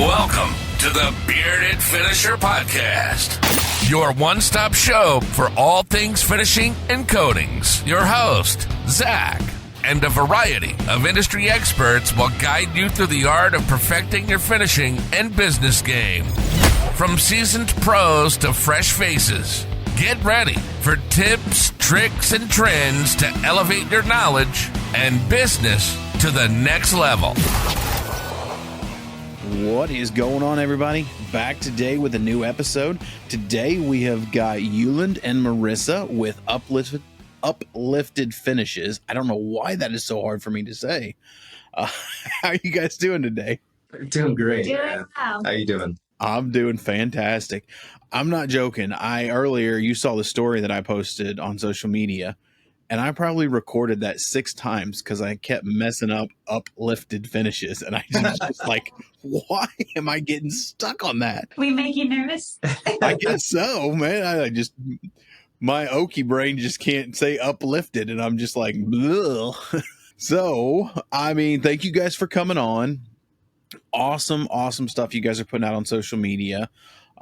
Welcome to the Bearded Finisher Podcast, your one-stop show for all things finishing and coatings. Your host, Zach, and a variety of industry experts will guide you through the art of perfecting your finishing and business game. From seasoned pros to fresh faces, get ready for tips, tricks, and trends to elevate your knowledge and business to the next level. What is going on, everybody? Back today with a new episode. Today we have got Yuland and Marissa with Uplifted Finishes. I don't know why that is so hard for me to say. How are you guys doing today? Doing great. Doing Man. well. How you doing? I'm doing fantastic. I'm not joking. Earlier you saw the story that I posted on social media, and I probably recorded that 6 times because I kept messing up Uplifted Finishes, and I just like, why am I getting stuck on that? We make you nervous? I guess so, man. My oaky brain just can't say uplifted, and I'm just like, ugh. So, I mean, thank you guys for coming on. Awesome stuff you guys are putting out on social media.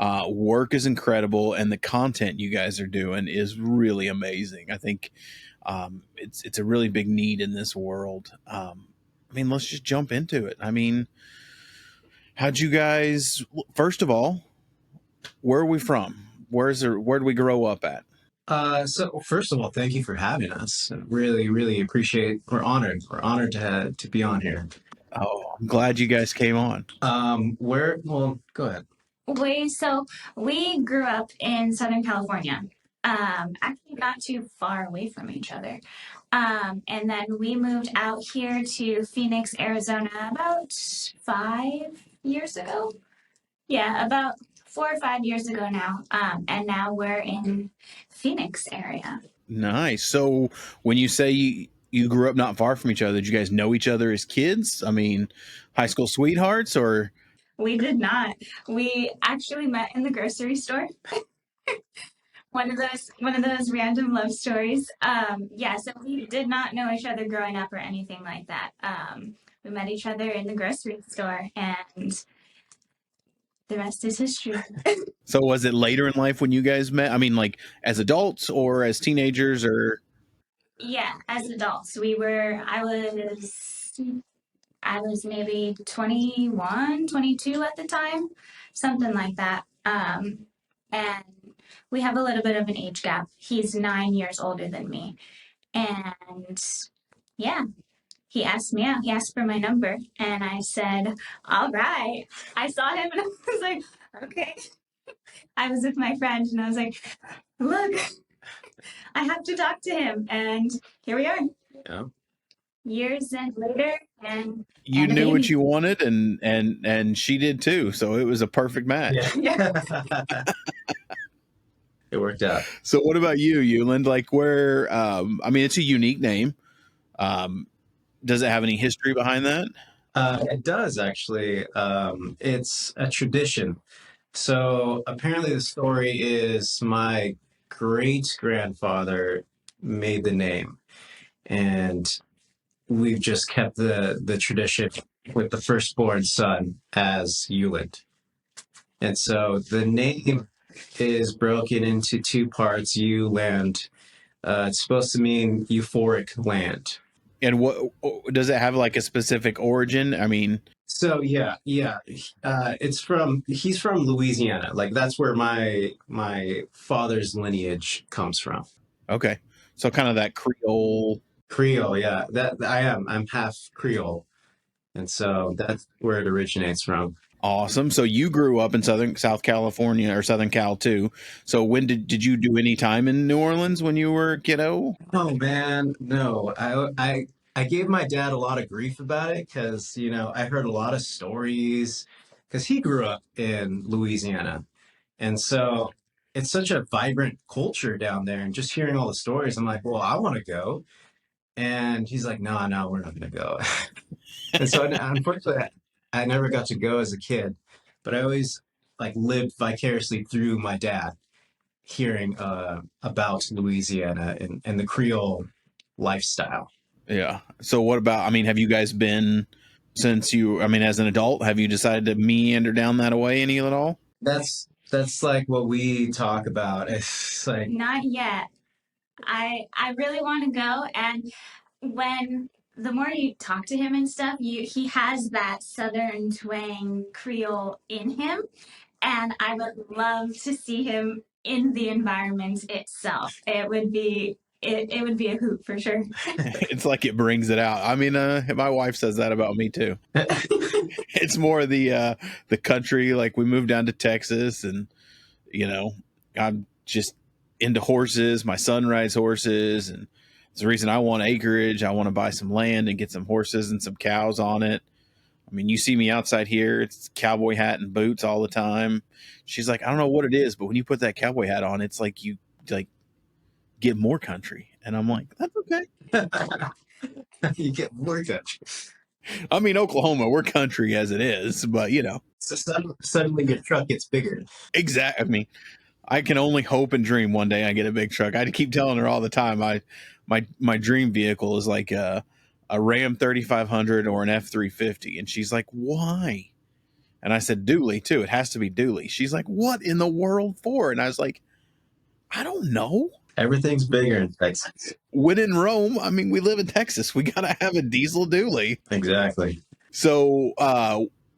Work is incredible, and the content you guys are doing is really amazing. I think it's a really big need in this world. I mean, let's just jump into it. I mean, how'd you guys, first of all, where are we from? Where do we grow up at? So first of all, thank you for having us. Really appreciate. We're honored. We're honored to be on here. Oh, I'm glad you guys came on. Well, go ahead. We grew up in Southern California, actually not too far away from each other. And then we moved out here to Phoenix, Arizona about 5 years ago. Yeah, about 4 or 5 years ago now. And now we're in Phoenix area. Nice. So when you say you grew up not far from each other, did you guys know each other as kids? I mean, high school sweethearts, or? We did not. We actually met in the grocery store. One of those random love stories. So we did not know each other growing up or anything like that. We met each other in the grocery store, and the rest is history. So was it later in life when you guys met? I mean, like as adults or as teenagers, or? Yeah, as adults. I was maybe 21, 22 at the time, something like that. And we have a little bit of an age gap. He's 9 years older than me. And yeah, he asked me out. He asked for my number. And I said, all right. I saw him and I was like, okay. I was with my friend and I was like, look, I have to talk to him. And here we are. Yeah. Years and later, and you knew what you wanted, and she did too. So it was a perfect match. Yeah. It worked out. So what about you, Yuland? Like where? I mean, it's a unique name. Does it have any history behind that? It does actually. It's a tradition. So apparently, the story is my great-grandfather made the name, and we've just kept the tradition with the firstborn son as Yuland. And so the name is broken into 2 parts, Yuland. It's supposed to mean euphoric land. And what does it have, like a specific origin? I mean, so yeah. He's from Louisiana. Like that's where my father's lineage comes from. okay. So kind of that Creole, Yeah. I'm half Creole. And so that's where it originates from. awesome. So you grew up in South California, or Southern Cal too. So when did you do any time in New Orleans when you were a kiddo? Oh man, no. I gave my dad a lot of grief about it because, I heard a lot of stories because he grew up in Louisiana. And so it's such a vibrant culture down there. And just hearing all the stories, I'm like, well, I want to go. And he's like, no, we're not going to go. And so unfortunately, I never got to go as a kid, but I always lived vicariously through my dad, hearing about Louisiana and the Creole lifestyle. Yeah. So what about, I mean, have you guys been since you, I mean, as an adult, have you decided to meander down that way any at all? That's like what we talk about. It's like Not yet. I really want to go, and when the more you talk to him and stuff, he has that southern twang Creole in him, and I would love to see him in the environment itself. It would be a hoot for sure. It's like it brings it out. I mean, my wife says that about me too. It's more the country. Like we moved down to Texas, and I'm just into horses. My son rides horses, and it's the reason I want acreage. I want to buy some land and get some horses and some cows on it. I mean, you see me outside here, it's cowboy hat and boots all the time. She's like, I don't know what it is, but when you put that cowboy hat on, it's like you like get more country. And I'm like, that's okay. you get more country. I mean, Oklahoma, we're country as it is, but So suddenly your truck gets bigger. exactly. I mean, I can only hope and dream one day I get a big truck. I keep telling her all the time, my dream vehicle is like a Ram 3500 or an F350. And she's like, why? And I said, dually too. It has to be dually. She's like, what in the world for? And I was like, I don't know. Everything's bigger in Texas. When in Rome, I mean, we live in Texas. We got to have a diesel dually. Exactly. So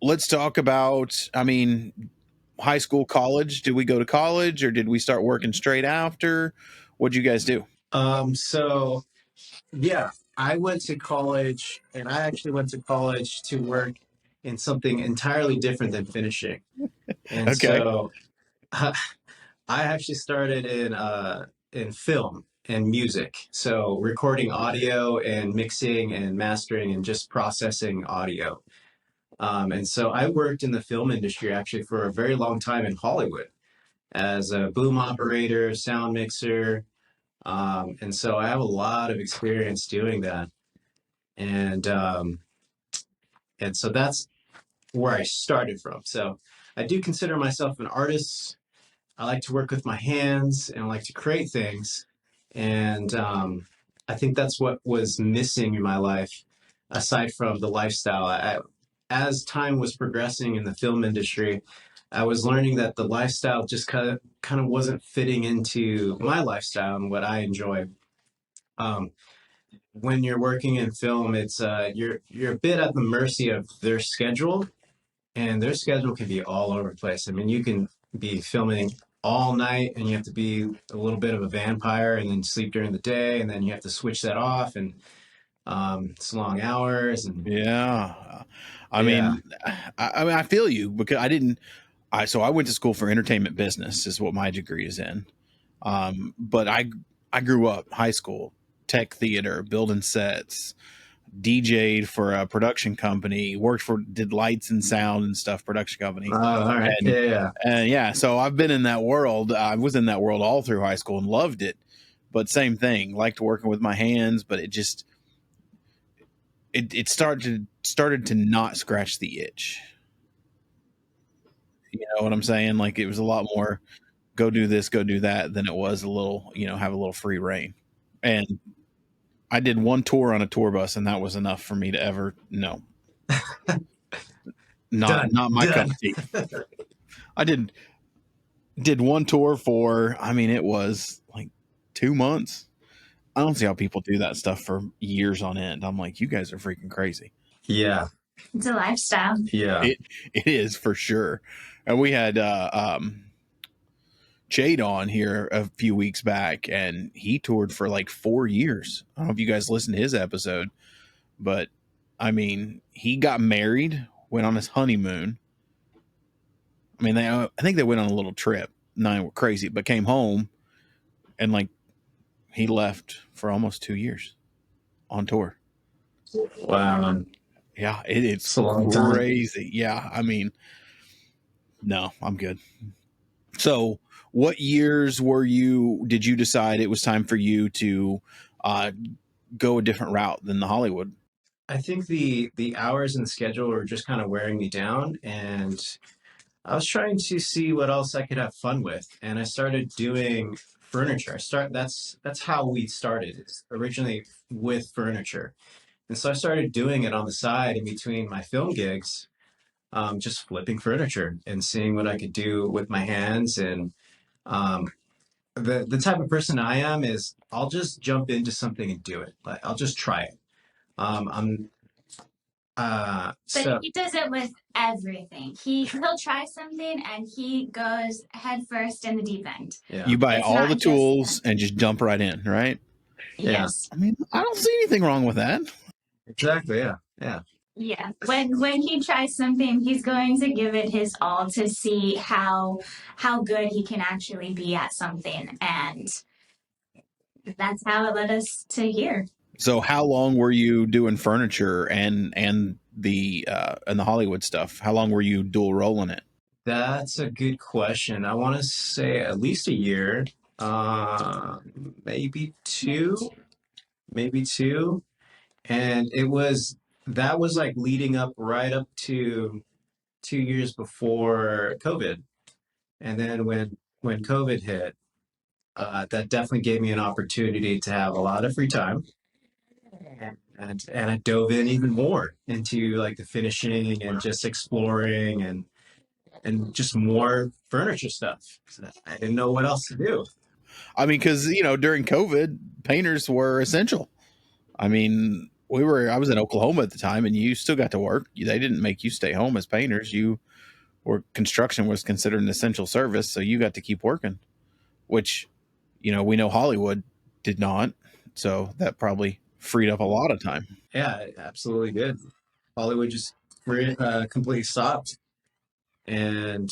let's talk about, I mean, high school, college. Did we go to college or did we start working straight after? What'd you guys do? So yeah, I went to college, and I actually went to college to work in something entirely different than finishing. And Okay. so I actually started in film and music. So recording audio and mixing and mastering and just processing audio. And so I worked in the film industry actually for a very long time in Hollywood as a boom operator, sound mixer. And so I have a lot of experience doing that. And so that's where I started from. So I do consider myself an artist. I like to work with my hands and I like to create things. And I think that's what was missing in my life, aside from the lifestyle. As time was progressing in the film industry, I was learning that the lifestyle just kind of wasn't fitting into my lifestyle and what I enjoy. When you're working in film, it's you're a bit at the mercy of their schedule, and their schedule can be all over the place. I mean, you can be filming all night and you have to be a little bit of a vampire and then sleep during the day, and then you have to switch that off, and it's long hours. And Yeah. I mean, I feel you because so I went to school for entertainment business is what my degree is in. But I grew up high school, tech theater, building sets, DJ'd for a production company, did lights and sound and stuff, production company. Oh, all right. And so I've been in that world. I was in that world all through high school and loved it. But same thing, liked working with my hands, but it just it started to not scratch the itch. You know what I'm saying? Like it was a lot more go do this, go do that than it was a little, have a little free reign. And I did one tour on a tour bus and that was enough for me to ever no. Not my cup of tea. I did one tour for, I mean, it was like 2 months. I don't see how people do that stuff for years on end. I'm like, you guys are freaking crazy. Yeah. It's a lifestyle. Yeah. It is for sure. And we had Jade on here a few weeks back, and he toured for like 4 years. I don't know if you guys listened to his episode, but I mean, he got married, went on his honeymoon. I mean, I think they went on a little trip. Not crazy, but came home and like he left for almost 2 years on tour. Wow. Yeah, it's a long time. Crazy. Yeah, I mean, no, I'm good. So, what years did you decide it was time for you to go a different route than the Hollywood? I think the hours and the schedule were just kind of wearing me down, and I was trying to see what else I could have fun with, and I started doing furniture. That's how we started. It's originally with furniture, And so I started doing it on the side in between my film gigs, just flipping furniture and seeing what I could do with my hands. And um, the type of person I am is I'll just jump into something and do it. Like I'll just try it. I'm But so he does it with everything. He'll try something and he goes head first in the deep end. yeah, You buy It's all not the just- tools and just jump right in, right? Yeah. Yes. I mean, I don't see anything wrong with that. exactly. Yeah, yeah, Yeah. When he tries something, he's going to give it his all to see how good he can actually be at something. And that's how it led us to here. So how long were you doing furniture and the Hollywood stuff? How long were you dual rolling it? that's a good question. I want to say at least a year, maybe two. And that was like leading up right up to 2 years before COVID. And then when COVID hit, that definitely gave me an opportunity to have a lot of free time. And I dove in even more into like the finishing and just exploring and just more furniture stuff. I didn't know what else to do. I mean, because during COVID, painters were essential. I mean, I was in Oklahoma at the time, and you still got to work. They didn't make you stay home as painters. Construction was considered an essential service, so you got to keep working. Which, we know Hollywood did not, so that probably freed up a lot of time. Yeah, it absolutely did. Hollywood just completely stopped, and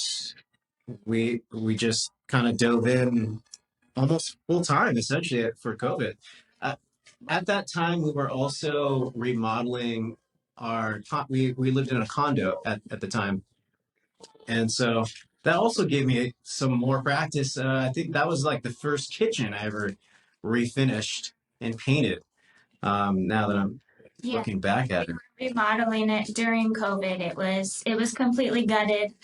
we just kind of dove in almost full time essentially for COVID. At that time, we were also remodeling we lived in a condo at the time, and so that also gave me some more practice. I think that was like the first kitchen I ever refinished and painted. Now that I'm looking back at it, Remodeling it during COVID, it was completely gutted.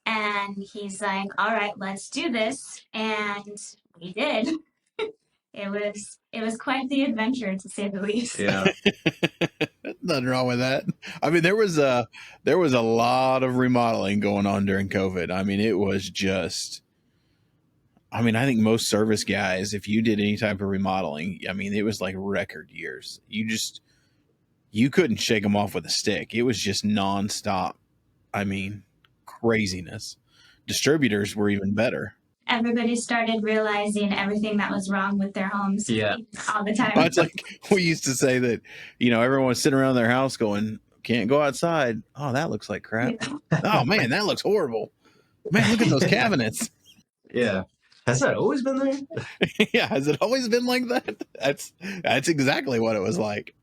And he's like, all right, let's do this. And we did. It was quite the adventure, to say the least. yeah, Nothing wrong with that. I mean, there was a lot of remodeling going on during COVID. I mean, it was just. I mean, I think most service guys, if you did any type of remodeling, I mean, it was like record years. You couldn't shake them off with a stick. It was just nonstop. I mean, craziness. Distributors were even better. Everybody started realizing everything that was wrong with their homes Yeah. all the time. It's like we used to say that, everyone was sitting around their house going, can't go outside. Oh, that looks like crap. Oh, man, that looks horrible. Man, look at those cabinets. yeah. Has that always been there? Yeah, has it always been like that? That's exactly what it was like.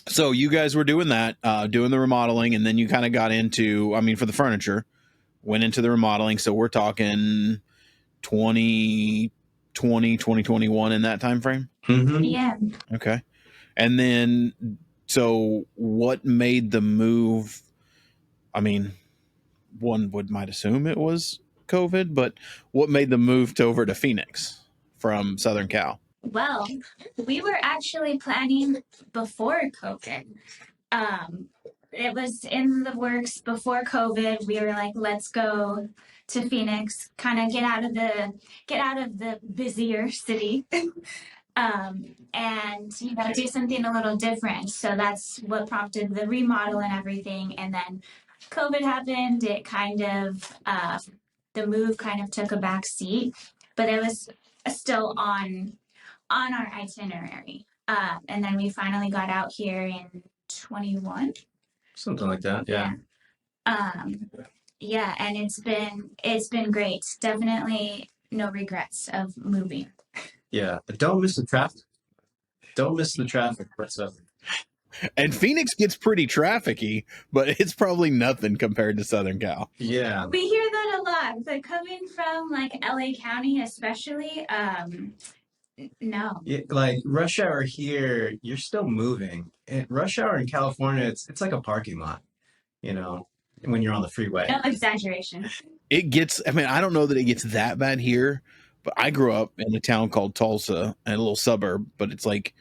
So you guys were doing that, doing the remodeling, and then you kind of got into, I mean, for the furniture, went into the remodeling. So we're talking 2020, 2021 in that time frame? Mm-hmm. Yeah. Okay. And then, so what made the move? I mean, one might assume it was COVID, but what made the move over to Phoenix from Southern Cal? Well, we were actually planning before COVID. It was in the works before COVID. We were like, let's go to Phoenix, kind of get out of the busier city. And do something a little different. So that's what prompted the remodel and everything. And then COVID happened. It kind of the move kind of took a back seat, but it was still on our itinerary. And then we finally got out here in 21. Something like that. Yeah. Yeah, and it's been great. Definitely no regrets of moving. Yeah. Don't miss the traffic. Don't miss the traffic whatsoever. And Phoenix gets pretty trafficy, but it's probably nothing compared to Southern Cal. Yeah. We hear that a lot, but coming from like LA County especially, no. Yeah, like rush hour here, you're still moving. Rush hour in California, it's like a parking lot, when you're on the freeway. No exaggeration. It gets, I mean, I don't know that it gets that bad here, but I grew up in a town called Tulsa, a little suburb, but it's like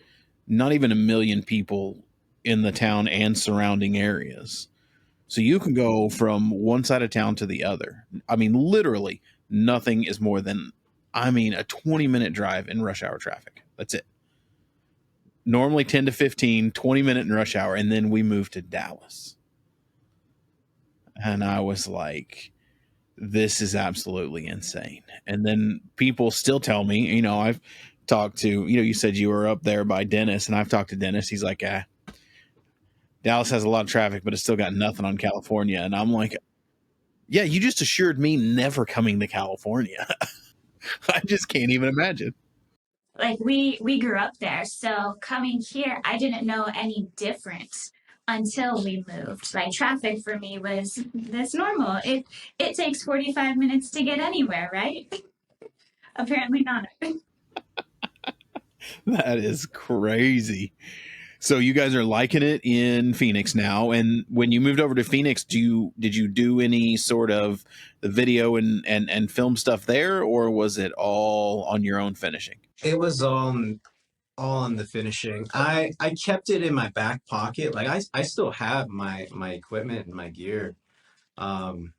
not even 1 million people in the town and surrounding areas. So you can go from one side of town to the other. I mean, literally nothing is more than, a 20-minute drive in rush hour traffic. That's it. Normally 10 to 15, 20-minute in rush hour. And then we moved to Dallas. And I was like, this is absolutely insane. And then people still tell me, I've talked to, you said you were up there by Dennis, and I've talked to Dennis. He's like, Dallas has a lot of traffic, but it's still got nothing on California. And I'm like, yeah, you just assured me never coming to California. I just can't even imagine. Like we grew up there, so coming here, I didn't know any difference until we moved. Like traffic for me was this normal. It takes 45 minutes to get anywhere, right? Apparently not. That is crazy. So you guys are liking it in Phoenix now. And when you moved over to Phoenix, did you do any sort of the video and film stuff there, or was it all on your own finishing? It was all in the finishing. I kept it in my back pocket. Like I still have my equipment and my gear. And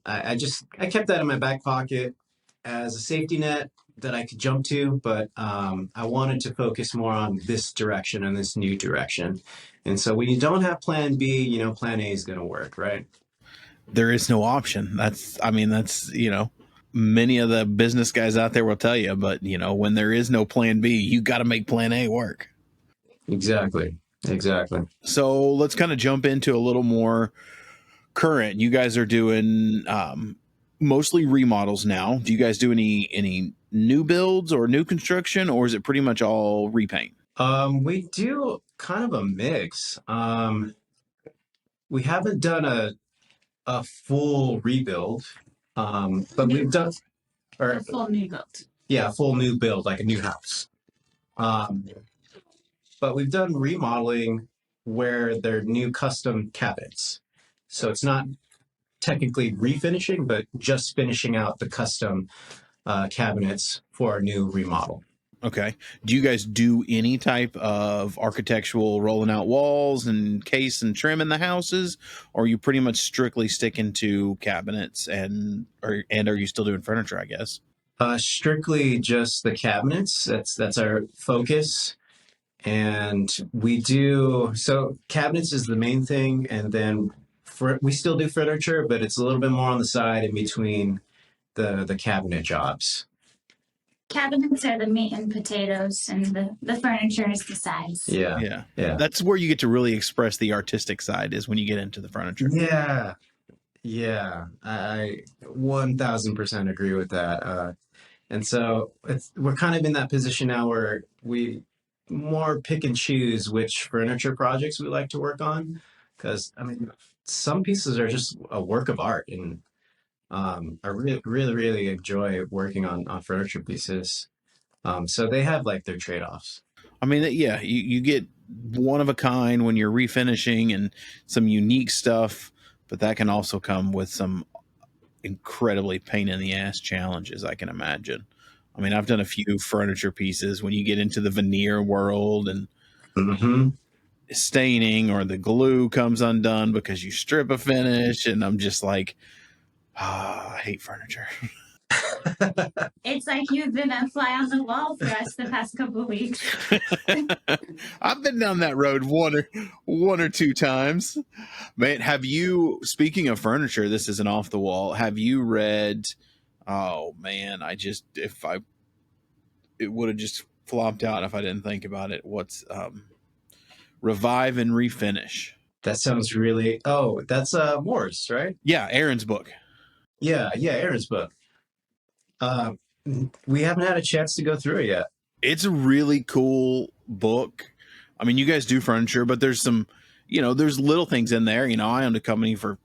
I kept that in my back pocket as a safety net that I could jump to, but I wanted to focus more on this direction and this new direction. And so when you don't have plan B, plan A is going to work, right? There is no option. That's many of the business guys out there will tell you, but when there is no plan B, you got to make plan A work. Exactly. So let's kind of jump into a little more current. You guys are doing mostly remodels now. Do you guys do any new builds or new construction, or is it pretty much all repaint? We do kind of a mix. We haven't done a full rebuild, but we've done a full new build. Yeah, a full new build, like a new house. But we've done remodeling where they're new custom cabinets. So it's not technically refinishing, but just finishing out the custom cabinets for a new remodel. Okay. Do you guys do any type of architectural rolling out walls and case and trim in the houses, or are you pretty much strictly sticking to cabinets and are you still doing furniture, I guess? Strictly just the cabinets. That's our focus. And we do, so cabinets is the main thing. And then we still do furniture, but it's a little bit more on the side in between the cabinet jobs. Cabinets are the meat and potatoes, and the furniture is the sides. Yeah. That's where you get to really express the artistic side, is when you get into the furniture. Yeah. I 1000% agree with that. And so we're kind of in that position now where we more pick and choose which furniture projects we like to work on, because some pieces are just a work of art, and I really enjoy working on furniture pieces. So they have like their trade-offs. You get one of a kind when you're refinishing and some unique stuff, but that can also come with some incredibly pain in the ass challenges, I can imagine. I've done a few furniture pieces when you get into the veneer world and staining, or the glue comes undone because you strip a finish, and I'm just like, I hate furniture. It's like you've been a fly on the wall for us the past couple of weeks. I've been down that road one or two times. Man, speaking of furniture, this isn't off the wall. Have you read, oh man, it would have just flopped out if I didn't think about it. What's Revive and Refinish? That sounds really, that's Moore's, right? Yeah, Aaron's book. Yeah, Aaron's book. We haven't had a chance to go through it yet. It's a really cool book. You guys do furniture, but there's some, there's little things in there. I owned a company for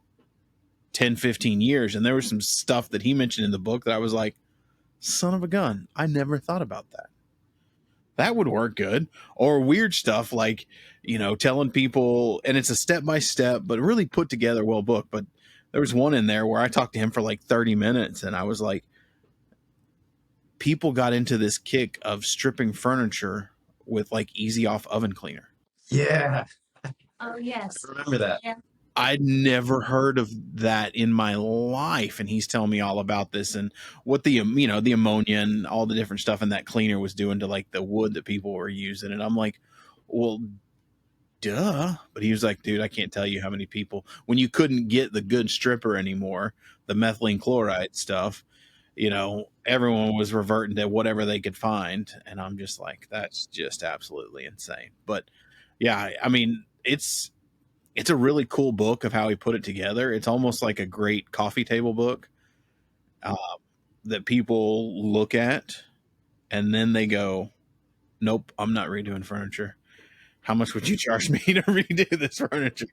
10, 15 years, and there was some stuff that he mentioned in the book that I was like, son of a gun, I never thought about that. That would work good. Or weird stuff like, telling people, and it's a step-by-step, but really put together, well book. But there was one in there where I talked to him for like 30 minutes, and I was like, people got into this kick of stripping furniture with like easy off oven cleaner. Yeah. Oh, yes. I remember that. Yeah. I'd never heard of that in my life, and he's telling me all about this and what the the ammonia and all the different stuff in that cleaner was doing to like the wood that people were using. And I'm like, well, duh. But he was like, dude, I can't tell you how many people, when you couldn't get the good stripper anymore, the methylene chloride stuff, everyone was reverting to whatever they could find. And I'm just like, that's just absolutely insane. But yeah, I mean, it's a really cool book of how he put it together. It's almost like a great coffee table book uh, that people look at and then they go, nope, I'm not redoing furniture. How much would you charge me to redo this furniture?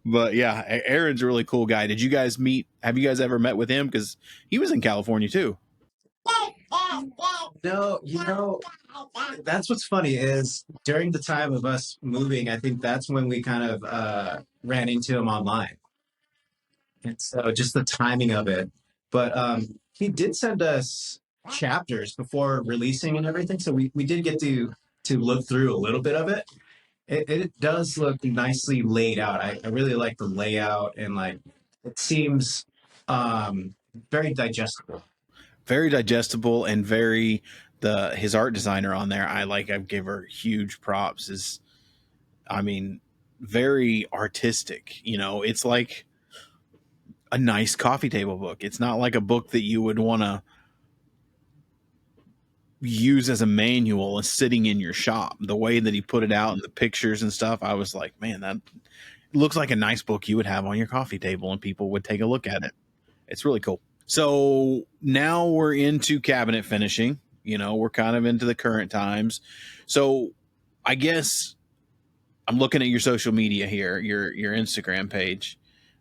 But yeah, Aaron's a really cool guy. Did you guys meet? Have you guys ever met with him? Because he was in California too. No, that's what's funny is during the time of us moving, I think that's when we kind of ran into him online. And so just the timing of it. But he did send us chapters before releasing and everything. So we did get to look through a little bit of it. It does look nicely laid out. I really like the layout and like it seems very digestible. Very digestible and very his art designer on there. I give her huge props. Very artistic. It's like a nice coffee table book. It's not like a book that you would want to use as a manual and sitting in your shop. The way that he put it out and the pictures and stuff, I was like, man, that looks like a nice book you would have on your coffee table and people would take a look at it. It's really cool. So now we're into cabinet finishing. We're kind of into the current times. So I guess I'm looking at your social media here, your Instagram page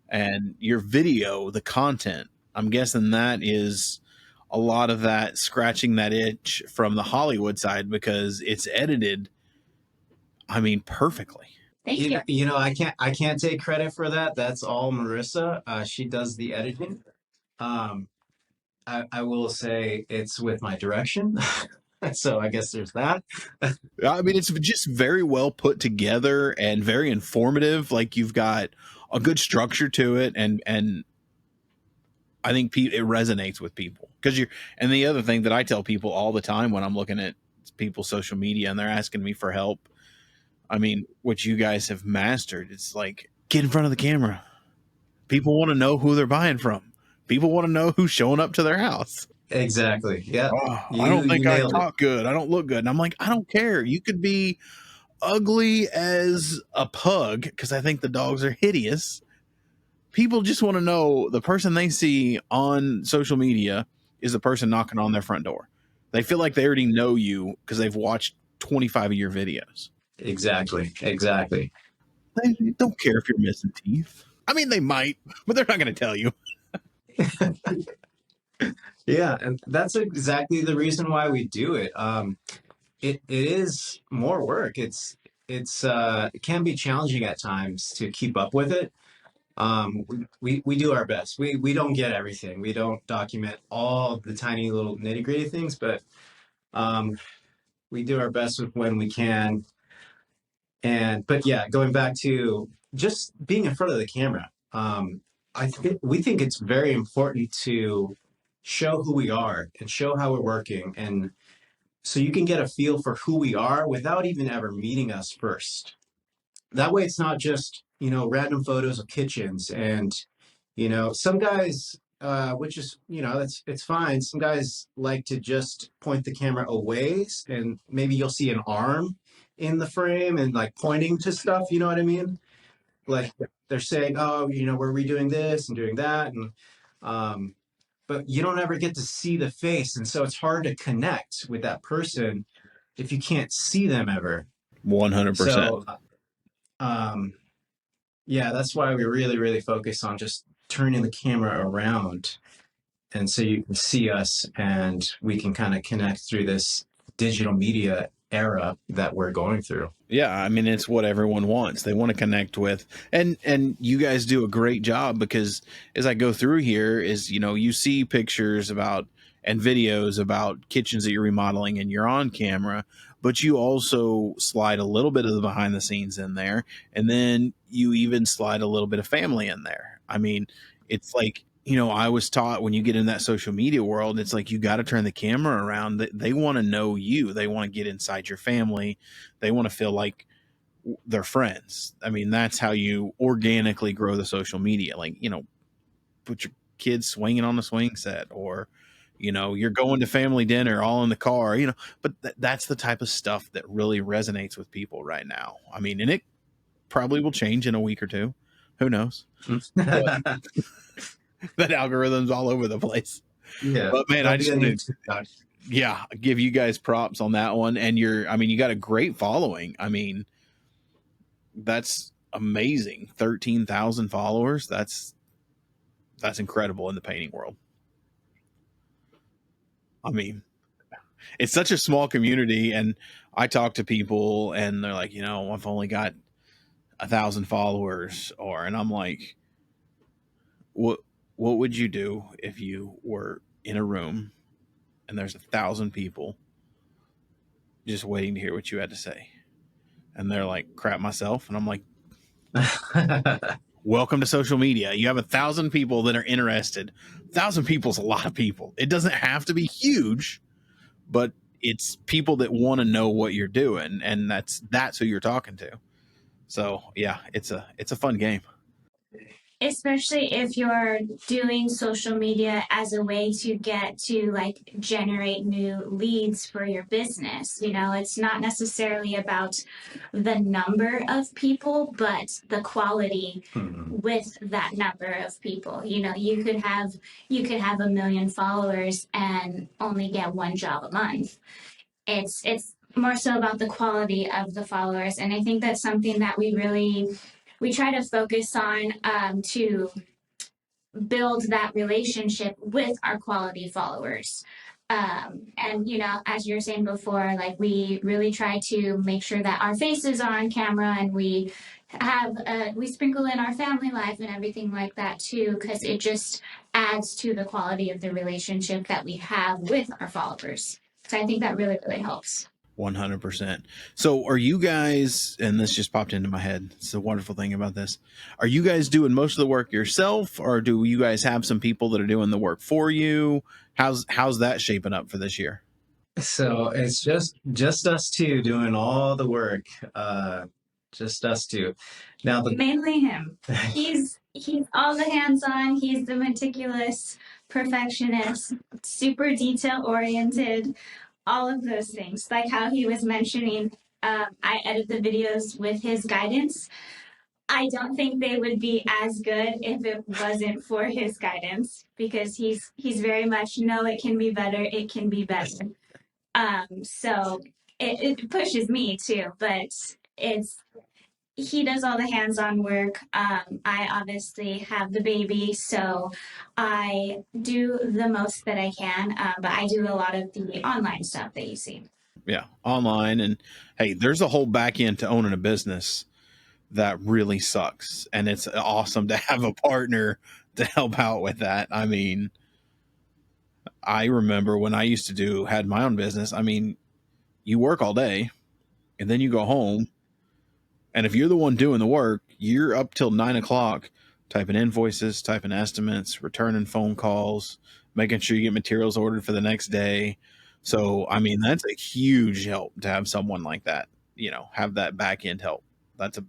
and your video, the content. I'm guessing that is a lot of that scratching that itch from the Hollywood side because it's edited, perfectly. Thank you. I can't take credit for that. That's all Marissa. She does the editing. I will say it's with my direction. So I guess there's that. It's just very well put together and very informative. Like you've got a good structure to it. And I think it resonates with people and the other thing that I tell people all the time when I'm looking at people's social media and they're asking me for help, what you guys have mastered, it's like, get in front of the camera. People want to know who they're buying from. People want to know who's showing up to their house. Exactly. Yeah. I don't think I talk good. I don't look good. And I'm like, I don't care. You could be ugly as a pug because I think the dogs are hideous. People just want to know the person they see on social media is the person knocking on their front door. They feel like they already know you because they've watched 25 of your videos. Exactly. They don't care if you're missing teeth. They might, but they're not going to tell you. Yeah, and that's exactly the reason why we do it. It is more work. It can be challenging at times to keep up with it. We do our best. We don't get everything. We don't document all the tiny little nitty gritty things, but we do our best with when we can. But yeah, going back to just being in front of the camera, we think it's very important to show who we are and show how we're working, and so you can get a feel for who we are without even ever meeting us first. That way, it's not just random photos of kitchens and some guys, which is it's fine. Some guys like to just point the camera away, and maybe you'll see an arm in the frame and like pointing to stuff. You know what I mean? Like they're saying, oh, we're redoing this and doing that, and but you don't ever get to see the face, and so it's hard to connect with that person if you can't see them ever. 100%. So, yeah, that's why we really, really focus on just turning the camera around, and so you can see us, and we can kind of connect through this digital media era that we're going through. Yeah, it's what everyone wants. They want to connect with, and you guys do a great job because as I go through here is, you see pictures about and videos about kitchens that you're remodeling and you're on camera, but you also slide a little bit of the behind the scenes in there, and then you even slide a little bit of family in there. I mean, it's like, I was taught when you get in that social media world, it's like you got to turn the camera around. They want to know you. They want to get inside your family. They want to feel like they're friends. I mean, that's how you organically grow the social media. Like, put your kids swinging on the swing set, or you're going to family dinner all in the car, but that's the type of stuff that really resonates with people right now. I mean, and it probably will change in a week or two, who knows. But that algorithm's all over the place. Yeah, but man, I just wanted to give you guys props on that one. And you got a great following. I mean, that's amazing. 13,000 followers. That's incredible in the painting world. I mean, it's such a small community, and I talk to people and they're like, I've only got 1,000 followers, and I'm like, what would you do if you were in a room and there's 1,000 people just waiting to hear what you had to say? And they're like, crap myself. And I'm like, welcome to social media. You have 1,000 people that are interested. 1,000 people is a lot of people. It doesn't have to be huge, but it's people that want to know what you're doing, and that's who you're talking to. So yeah, it's a fun game. Especially if you're doing social media as a way to get to like generate new leads for your business. It's not necessarily about the number of people, but the quality with that number of people. You could have 1 million followers and only get one job a month. It's more so about the quality of the followers, and I think that's something that we try to focus on, to build that relationship with our quality followers. And as you were saying before, like we really try to make sure that our faces are on camera, and we sprinkle in our family life and everything like that too, because it just adds to the quality of the relationship that we have with our followers. So I think that really, really helps. 100%. So are you guys, and this just popped into my head, it's a wonderful thing about this, are you guys doing most of the work yourself, or do you guys have some people that are doing the work for you? How's that shaping up for this year? So it's just us two doing all the work. Just us two. Now mainly him. He's all the hands-on. He's the meticulous perfectionist, super detail oriented, all of those things. Like how he was mentioning, I edit the videos with his guidance. I don't think they would be as good if it wasn't for his guidance, because he's very much, no, it can be better. It can be better. So it pushes me too, but he does all the hands-on work. I obviously have the baby, so I do the most that I can, but I do a lot of the online stuff that you see. Yeah, online. And hey, there's a whole back end to owning a business that really sucks, and it's awesome to have a partner to help out with that. I mean, I remember when I used to had my own business. I mean, you work all day and then you go home, and if you're the one doing the work, you're up till 9 o'clock typing invoices, typing estimates, returning phone calls, making sure you get materials ordered for the next day. So, I mean, that's a huge help to have someone like that, have that back end help. That's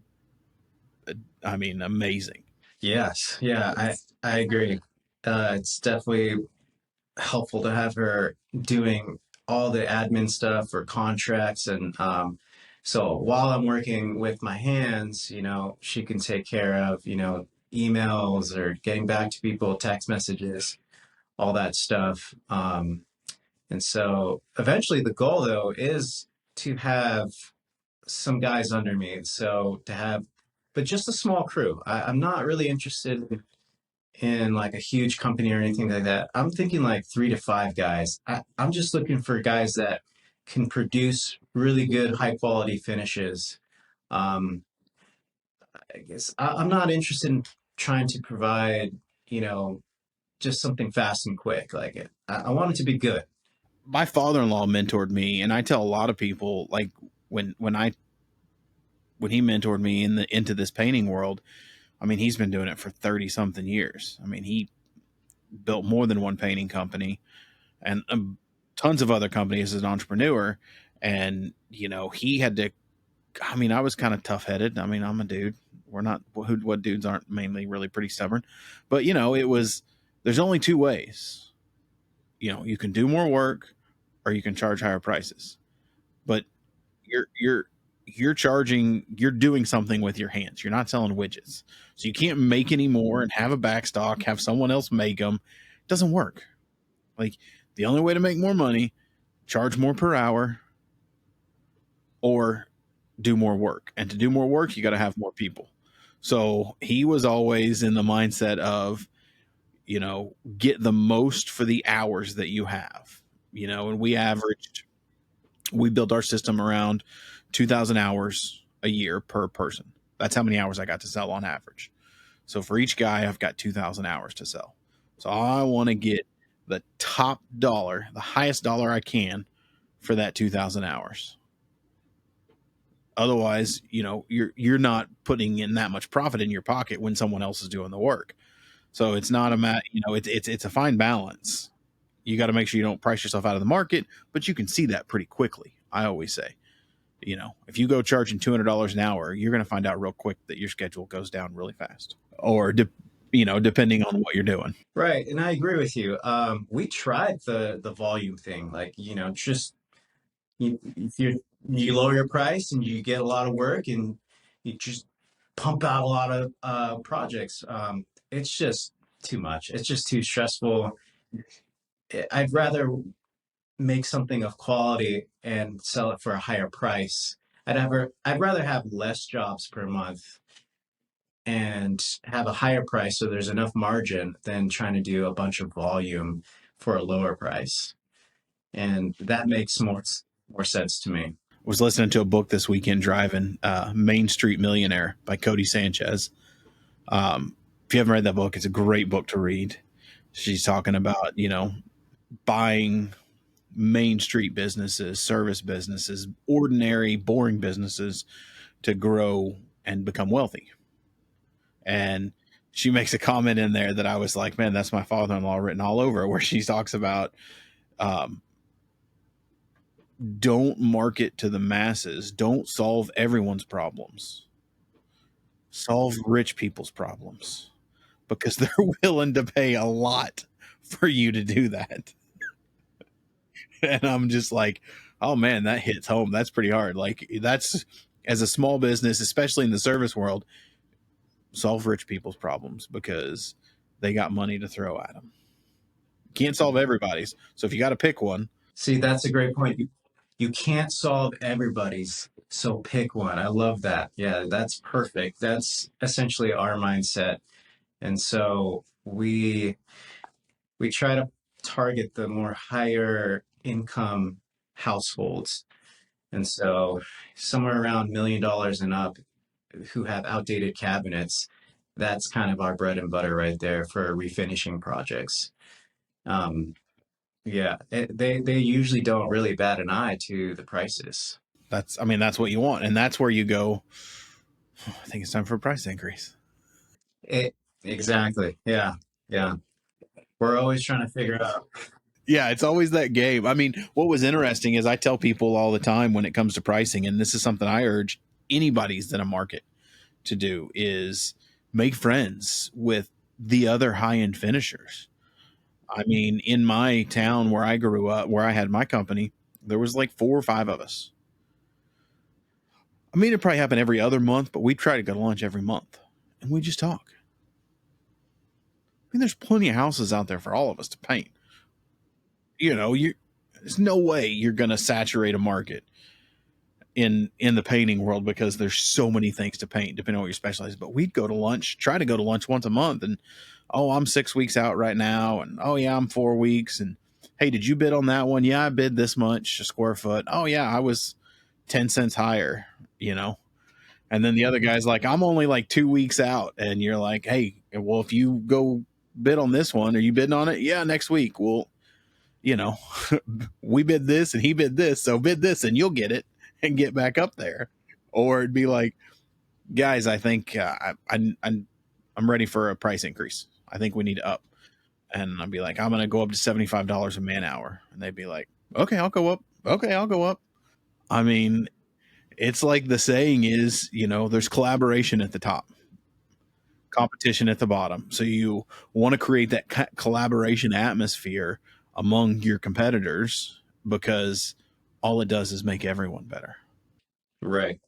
amazing. Yes. Yeah, I agree. It's definitely helpful to have her doing all the admin stuff for contracts. And so while I'm working with my hands, she can take care of, emails or getting back to people, text messages, all that stuff. And so eventually the goal, though, is to have some guys under me. So but just a small crew. I'm not really interested in like a huge company or anything like that. I'm thinking like 3 to 5 guys. I'm just looking for guys that can produce really good, high quality finishes. I guess I'm not interested in trying to provide, just something fast and quick. Like I want it to be good. my father-in-law mentored me, and I tell a lot of people, like, when he mentored me into this painting world, I mean, he's been doing it for 30 something years. I mean, he built more than one painting company and tons of other companies as an entrepreneur. And, he had to, I mean, I was kind of tough headed. I mean, I'm a dude. We're not, what dudes aren't mainly really pretty stubborn, but there's only two ways. You can do more work or you can charge higher prices, but you're doing something with your hands. You're not selling widgets. So you can't make any more and have a backstock, have someone else make them. It doesn't work. Like, the only way to make more money, charge more per hour or do more work. And to do more work, you got to have more people. So he was always in the mindset of, get the most for the hours that you have, and we built our system around 2,000 hours a year per person. That's how many hours I got to sell on average. So for each guy, I've got 2,000 hours to sell. So I want to get the top dollar, the highest dollar I can for that 2,000 hours. Otherwise, you're not putting in that much profit in your pocket when someone else is doing the work. So it's not it's a fine balance. You got to make sure you don't price yourself out of the market, but you can see that pretty quickly. I always say, if you go charging $200 an hour, you're going to find out real quick that your schedule goes down really fast, or depending on what you're doing. Right, and I agree with you. We tried the volume thing, like, just if you lower your price and you get a lot of work and you just pump out a lot of projects. It's just too much. It's just too stressful. I'd rather make something of quality and sell it for a higher price. I'd rather have less jobs per month and have a higher price so there's enough margin than trying to do a bunch of volume for a lower price. And that makes more sense to me. Was listening to a book this weekend driving, Main Street Millionaire by Cody Sanchez. If you haven't read that book, it's a great book to read. She's talking about, buying main street businesses, service businesses, ordinary, boring businesses to grow and become wealthy. And she makes a comment in there that I was like, man, that's my father-in-law written all over, where she talks about, don't market to the masses. Don't solve everyone's problems. Solve rich people's problems, because they're willing to pay a lot for you to do that. And I'm just like, oh man, that hits home. That's pretty hard. Like, that's, as a small business, especially in the service world, solve rich people's problems because they got money to throw at them. Can't solve everybody's. So if you got to pick one. See, that's a great point. You can't solve everybody's, so pick one. I love that. Yeah, that's perfect. That's essentially our mindset. And so we try to target the more higher income households. And so somewhere around $1 million and up who have outdated cabinets, that's kind of our bread and butter right there for refinishing projects. They usually don't really bat an eye to the prices. That's what you want. And that's where you go, I think it's time for a price increase. Exactly. Yeah. Yeah. We're always trying to figure out. Yeah, it's always that game. I mean, what was interesting is I tell people all the time when it comes to pricing, and this is something I urge anybody's in a market to do, is make friends with the other high-end finishers. I mean, in my town where I grew up, where I had my company, there was like 4 or 5 of us. I mean, it probably happened every other month, but we try to go to lunch every month and we just talk. I mean, there's plenty of houses out there for all of us to paint. There's no way you're going to saturate a market in the painting world because there's so many things to paint depending on what you're specialized. But we'd go to lunch, try to go to lunch once a month, and I'm 6 weeks out right now, and I'm 4 weeks, and hey, did you bid on that one? Yeah, I bid this much a square foot. Oh yeah, I was 10 cents higher, and then the other guy's like, I'm only like 2 weeks out, and you're like, hey, well, if you go bid on this one, are you bidding on it? Yeah, next week. Well, you know, we bid this and he bid this, so bid this and you'll get it and get back up there. Or it'd be like, guys, I think I'm ready for a price increase. I think we need to up. And I'd be like, I'm going to go up to $75 a man hour. And they'd be like, okay, I'll go up. Okay, I'll go up. I mean, it's like the saying is, you know, there's collaboration at the top, competition at the bottom. So you want to create that collaboration atmosphere among your competitors, because all it does is make everyone better. Right.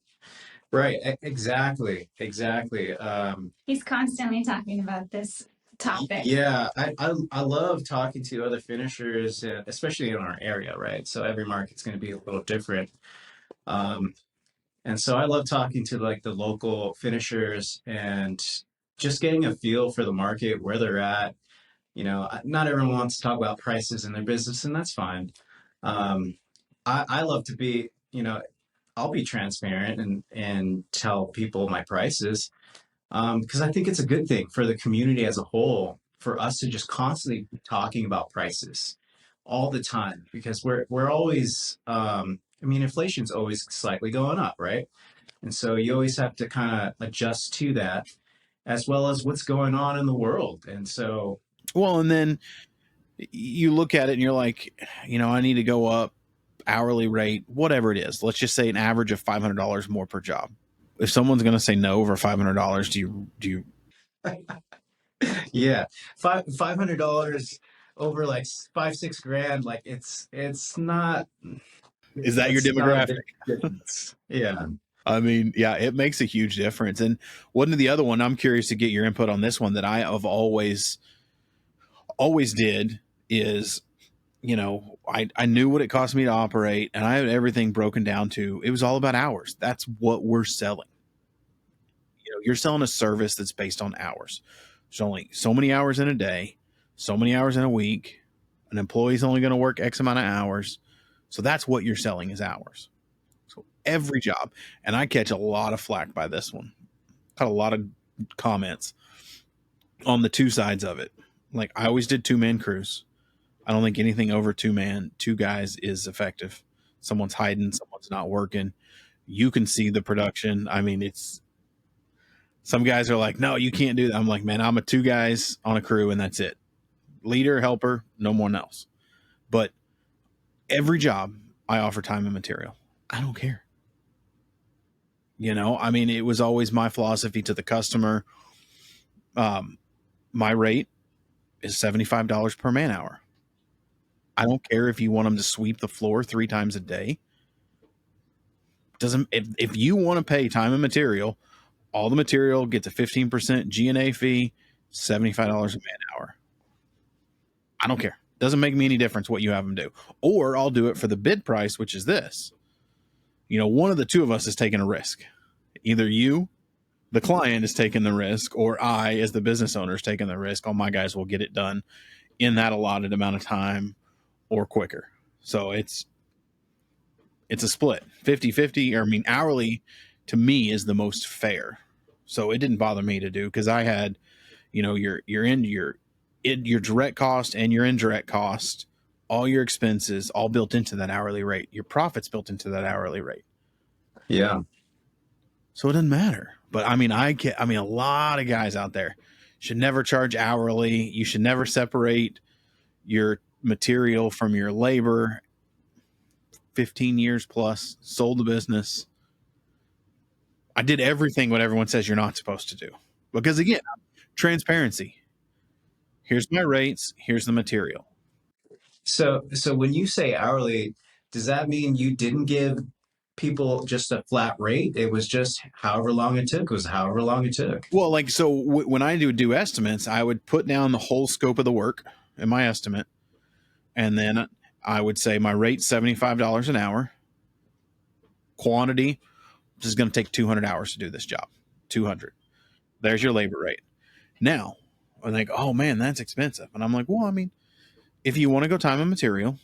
Right. Exactly. He's constantly talking about this topic. Yeah, I love talking to other finishers, especially in our area, right? So every market's going to be a little different. Um, and so I love talking to like the local finishers and just getting a feel for the market, where they're at. You know, not everyone wants to talk about prices in their business, and that's fine. Um, I love to be, you know, I'll be transparent and tell people my prices, because I think it's a good thing for the community as a whole for us to just constantly be talking about prices all the time, because we're always I mean, inflation's always slightly going up, right? And so you always have to kind of adjust to that, as well as what's going on in the world. And so, well, and then you look at it and you're like, you know, I need to go up hourly rate, whatever it is. Let's just say an average of $500 more per job. If someone's going to say no over $500, do you? yeah, $500 over like 5-6 grand, like it's not. Is that your That's not a demographic? big difference. Yeah. I mean, yeah, it makes a huge difference. And one of the other one, I'm curious to get your input on this one that I have always did is, you know, I knew what it cost me to operate, and I had everything broken down to, it was all about hours. That's what we're selling. You know, you're selling a service that's based on hours. There's only so many hours in a day, so many hours in a week. An employee's only going to work X amount of hours. So that's what you're selling is hours. So every job, and I catch a lot of flack by this one. Got a lot of comments on the two sides of it. Like, I always did 2-man crews. I don't think anything over 2 guys is effective. Someone's hiding, someone's not working. You can see the production. I mean, it's, some guys are like, no, you can't do that. I'm like, man, I'm a 2 guys on a crew and that's it. Leader, helper, no one else. But every job I offer time and material. I don't care. You know, I mean, it was always my philosophy to the customer. My rate is $75 per man hour. I don't care if you want them to sweep the floor 3 times a day. Doesn't, if you want to pay time and material, all the material gets a 15% G&A fee, $75 a man hour. I don't care. Doesn't make me any difference what you have them do. Or I'll do it for the bid price, which is this. You know, one of the two of us is taking a risk. Either you, the client, is taking the risk, or I, as the business owner, is taking the risk. All my guys will get it done in that allotted amount of time or quicker. So it's a split 50-50, or I mean, hourly to me is the most fair. So it didn't bother me to do, because I had, you know, your direct cost and your indirect cost, all your expenses, all built into that hourly rate. Your profits built into that hourly rate. Yeah. So it doesn't matter. But I mean, a lot of guys out there should never charge hourly. You should never separate your material from your labor. 15 years plus, sold the business. I did everything what everyone says you're not supposed to do. Because again, transparency. Here's my rates. Here's the material. So when you say hourly, does that mean you didn't give people just a flat rate? It was just however long it took was however long it took. Well, like, so when I do estimates, I would put down the whole scope of the work in my estimate. And then I would say my rate, $75 an hour. Quantity, this is going to take 200 hours to do this job. 200. There's your labor rate. Now, I'm like, oh man, that's expensive. And I'm like, well, I mean, if you want to go time and material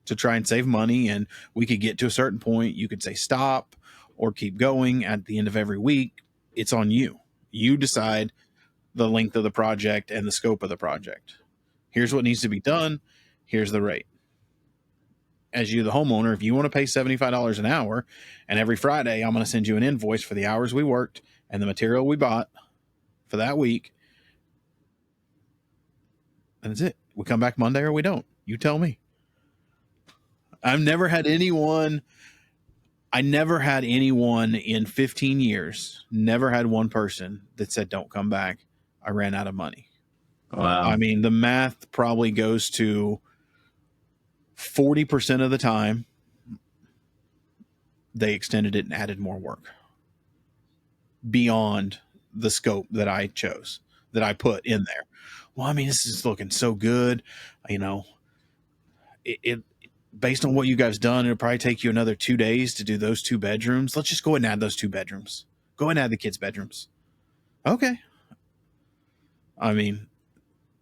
to try and save money, and we could get to a certain point, you could say stop or keep going at the end of every week. It's on you. You decide the length of the project and the scope of the project. Here's what needs to be done. Here's the rate. As you, the homeowner, if you want to pay $75 an hour, and every Friday I'm going to send you an invoice for the hours we worked and the material we bought for that week, and that's it. We come back Monday or we don't. You tell me. I never had anyone in 15 years, never had one person that said, don't come back. I ran out of money. Wow. I mean, the math probably goes to 40% of the time they extended it and added more work beyond the scope that I chose, that I put in there. Well, I mean, this is looking so good. You know, it based on what you guys done, it'll probably take you another 2 days to do those 2 bedrooms. Let's just go ahead and add those 2 bedrooms. Go ahead and add the kids' bedrooms. Okay. I mean,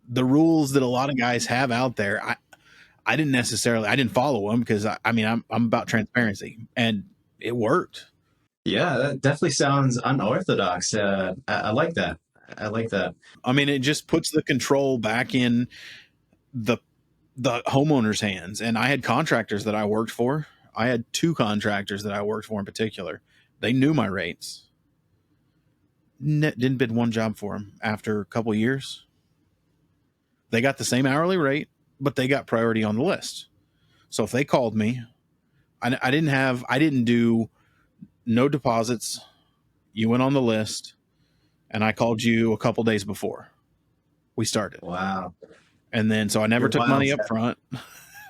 the rules that a lot of guys have out there, I didn't follow them because I'm about transparency, and it worked. Yeah, that definitely sounds unorthodox. I like that. I like that. I mean, it just puts the control back in the homeowner's hands. And I had contractors that I worked for. I had 2 contractors that I worked for in particular. They knew my rates. Didn't bid one job for them. After a couple of years, they got the same hourly rate, but they got priority on the list. So if they called me, I didn't do no deposits. You went on the list, and I called you a couple days before we started. Wow. And then, so I never took money up front.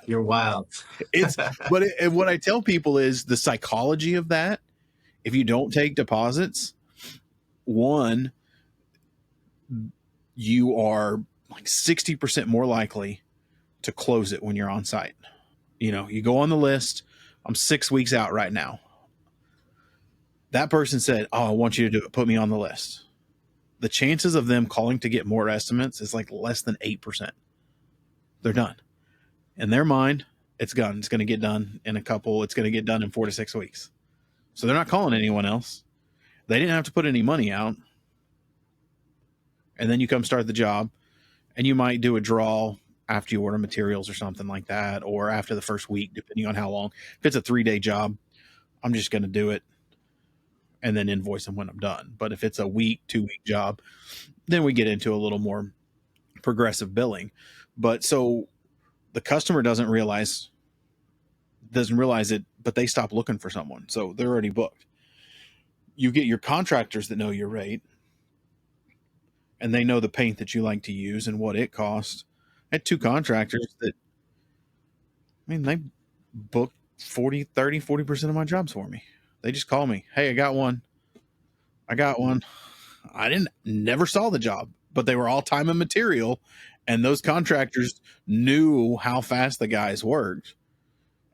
You're wild. What I tell people is the psychology of that. If you don't take deposits, one, you are like 60% more likely to close it when you're on site. You know, you go on the list. I'm 6 weeks out right now. That person said, "Oh, I want you to do it. Put me on the list." The chances of them calling to get more estimates is like less than 8%. They're done. In their mind, it's done. It's going to get done it's going to get done in 4 to 6 weeks. So they're not calling anyone else. They didn't have to put any money out. And then you come start the job, and you might do a draw after you order materials or something like that, or after the first week, depending on how long. If it's a 3-day job, I'm just going to do it and then invoice them when I'm done. But if it's a 2-week job, then we get into a little more progressive billing. But so the customer doesn't realize it, but they stop looking for someone. So they're already booked. You get your contractors that know your rate, and they know the paint that you like to use and what it costs. I had 2 contractors that, they booked 40% of my jobs for me. They just call me. Hey, I got one. I never saw the job, but they were all time and material. And those contractors knew how fast the guys worked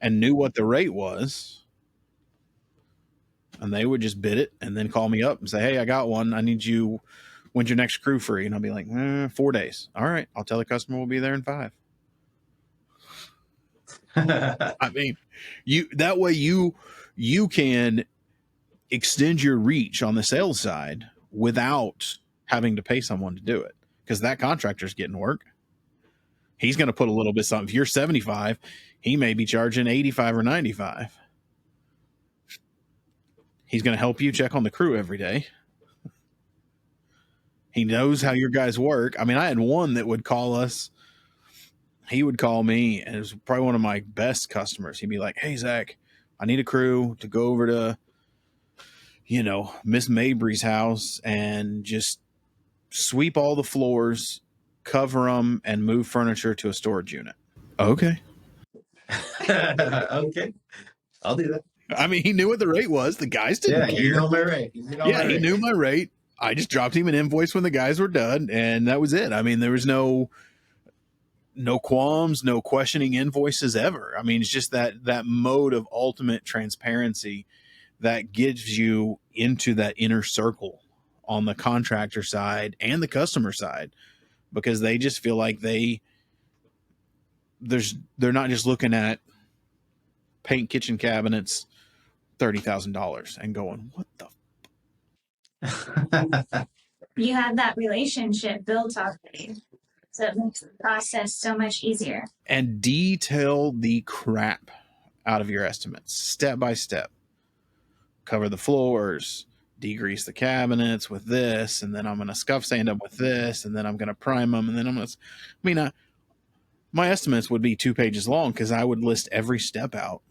and knew what the rate was. And they would just bid it and then call me up and say, "Hey, I got one. I need you. When's your next crew free?" And I'll be like, 4 days. All right. I'll tell the customer we'll be there in 5. I mean, that way you can extend your reach on the sales side without having to pay someone to do it, because that contractor's getting work. He's going to put a little bit something. If you're 75, he may be charging 85 or 95. He's going to help you check on the crew every day. He knows how your guys work. I mean, I had one that would call us. He would call me, and it was probably one of my best customers. He'd be like, "Hey, Zach, I need a crew to go over to, Miss Mabry's house and just sweep all the floors, cover them, and move furniture to a storage unit." Okay. Okay. I'll do that. I mean, he knew what the rate was. The guys didn't care. You know my rate. He knew my rate. I just dropped him an invoice when the guys were done, and that was it. I mean, there was no qualms, no questioning invoices ever. I mean, it's just that mode of ultimate transparency that gives you into that inner circle on the contractor side and the customer side, because they just feel like they're not just looking at paint kitchen cabinets, $30,000 and going, "What the?" You have that relationship built already. So it makes the process so much easier. And detail the crap out of your estimates, step by step. Cover the floors, degrease the cabinets with this, and then I'm going to scuff sand them with this, and then I'm going to prime them, and then I'm going to, my estimates would be 2 pages long because I would list every step out.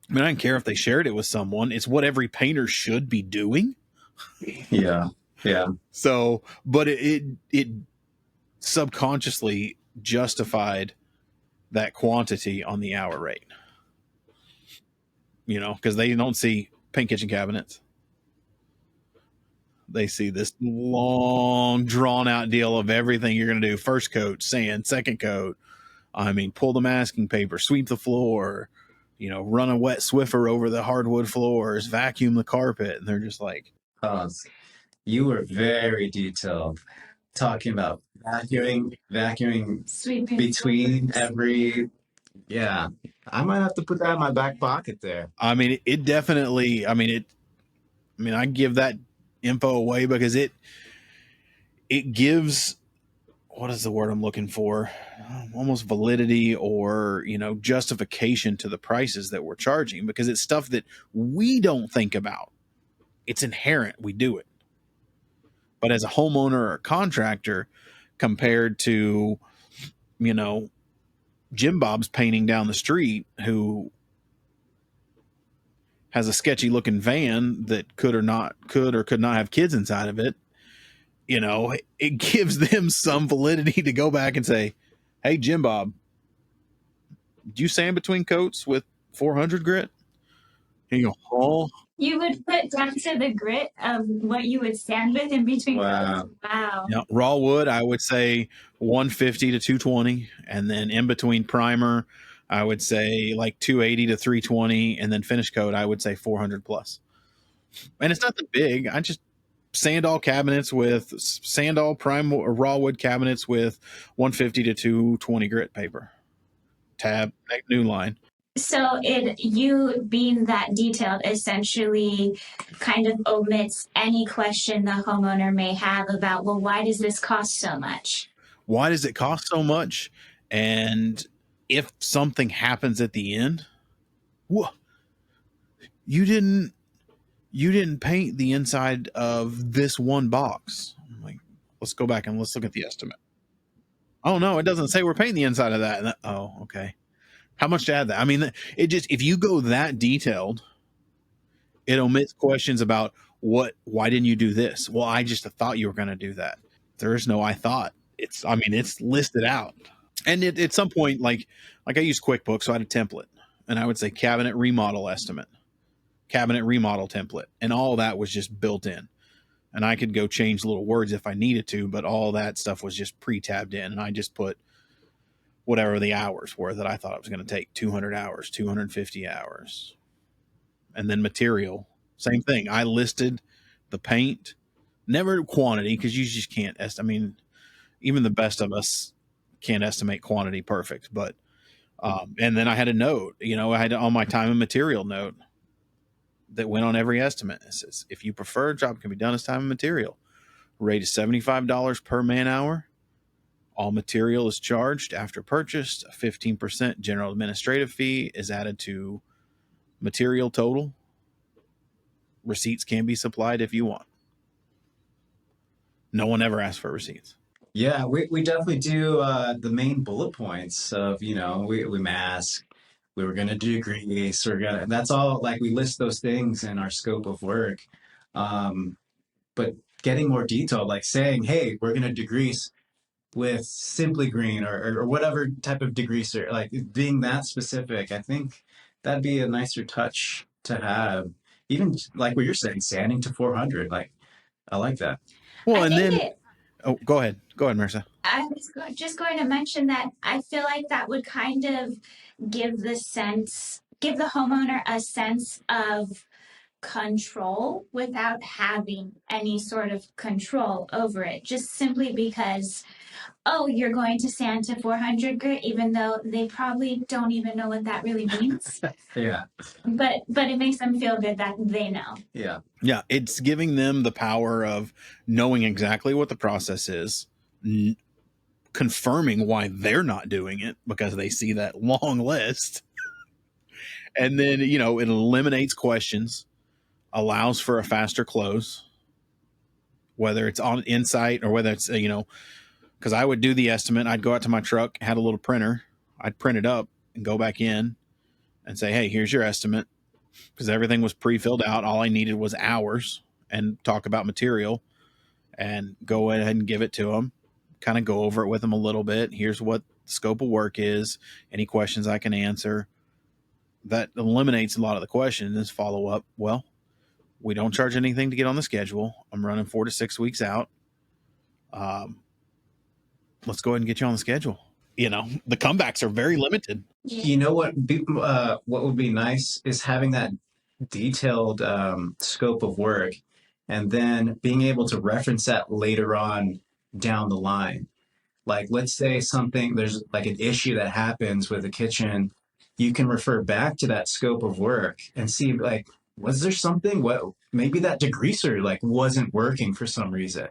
I mean, I don't care if they shared it with someone. It's what every painter should be doing. Yeah. So, but it subconsciously justified that quantity on the hour rate. Because they don't see paint kitchen cabinets. They see this long, drawn-out deal of everything you're going to do. First coat, sand, second coat. Pull the masking paper, sweep the floor, run a wet Swiffer over the hardwood floors, vacuum the carpet. And they're just like... You were very detailed, talking about vacuuming Sweeping between floors. every... Yeah, I might have to put that in my back pocket there. It definitely... I give that info away because it gives... What is the word I'm looking for? Almost validity or, justification to the prices that we're charging, because it's stuff that we don't think about. It's inherent. We do it. But as a homeowner or a contractor, compared to, Jim Bob's painting down the street who has a sketchy looking van that could or could not have kids inside of it, it gives them some validity to go back and say, hey, Jim Bob, do you sand between coats with 400 grit? And you go, oh. You would put down to the grit of what you would sand with in between. Wow. Wow. Yeah, raw wood, I would say 150 to 220. And then in between primer, I would say like 280 to 320. And then finish coat, I would say 400 plus. And it's nothing big. I just sand all prime raw wood cabinets with 150 to 220 grit paper. Tab, new line. So you being that detailed essentially kind of omits any question the homeowner may have about, well, why does this cost so much? Why does it cost so much? And if something happens at the end, you didn't paint the inside of this one box. I'm like, let's go back and let's look at the estimate. Oh no, it doesn't say we're painting the inside of that. Oh, okay. How much to add that? If you go that detailed, it omits questions about why didn't you do this? Well, I just thought you were going to do that. There is no, I thought. It's listed out. And at some point, like I use QuickBooks, so I had a template, and I would say cabinet remodel estimate, cabinet remodel template. And all that was just built in, and I could go change little words if I needed to, but all that stuff was just pre-tabbed in. And I just put whatever the hours were that I thought it was going to take, 200 hours, 250 hours. And then material, same thing. I listed the paint, never quantity, because you just can't estimate. Even the best of us can't estimate quantity perfect. But, and then I had a note, I had on my time and material note that went on every estimate. It says, if you prefer, job can be done as time and material. Rate is $75 per man hour. All material is charged after purchased. A 15% general administrative fee is added to material total. Receipts can be supplied if you want. No one ever asks for receipts. Yeah, we definitely do the main bullet points of, we mask, we were going to degrease, that's all, like we list those things in our scope of work. But getting more detailed, like saying, hey, we're going to degrease with Simply Green or whatever type of degreaser, like being that specific, I think that'd be a nicer touch to have. Even like what you're saying, sanding to 400, like I like that. Well, and then, go ahead, Marissa. I was just going to mention that I feel like that would kind of give the homeowner a sense of control without having any sort of control over it, just simply because, you're going to sand to 400 grit, even though they probably don't even know what that really means. Yeah. But it makes them feel good that they know. Yeah. Yeah. It's giving them the power of knowing exactly what the process is, confirming why they're not doing it because they see that long list. And then, you know, it eliminates questions, allows for a faster close, whether it's on Insight or whether it's, you know, because I would do the estimate. I'd go out to my truck, had a little printer. I'd print it up and go back in and say, hey, here's your estimate. Because everything was pre-filled out. All I needed was hours and talk about material and go ahead and give it to them. Kind of go over it with them a little bit. Here's what the scope of work is. Any questions I can answer. That eliminates a lot of the questions. Is follow up. Well, we don't charge anything to get on the schedule. I'm running 4 to 6 weeks out. Let's go ahead and get you on the schedule. You know, the comebacks are very limited. You know what would be nice is having that detailed scope of work and then being able to reference that later on down the line. Like, let's say there's like an issue that happens with the kitchen, you can refer back to that scope of work and see, like, was there something, maybe that degreaser like wasn't working for some reason,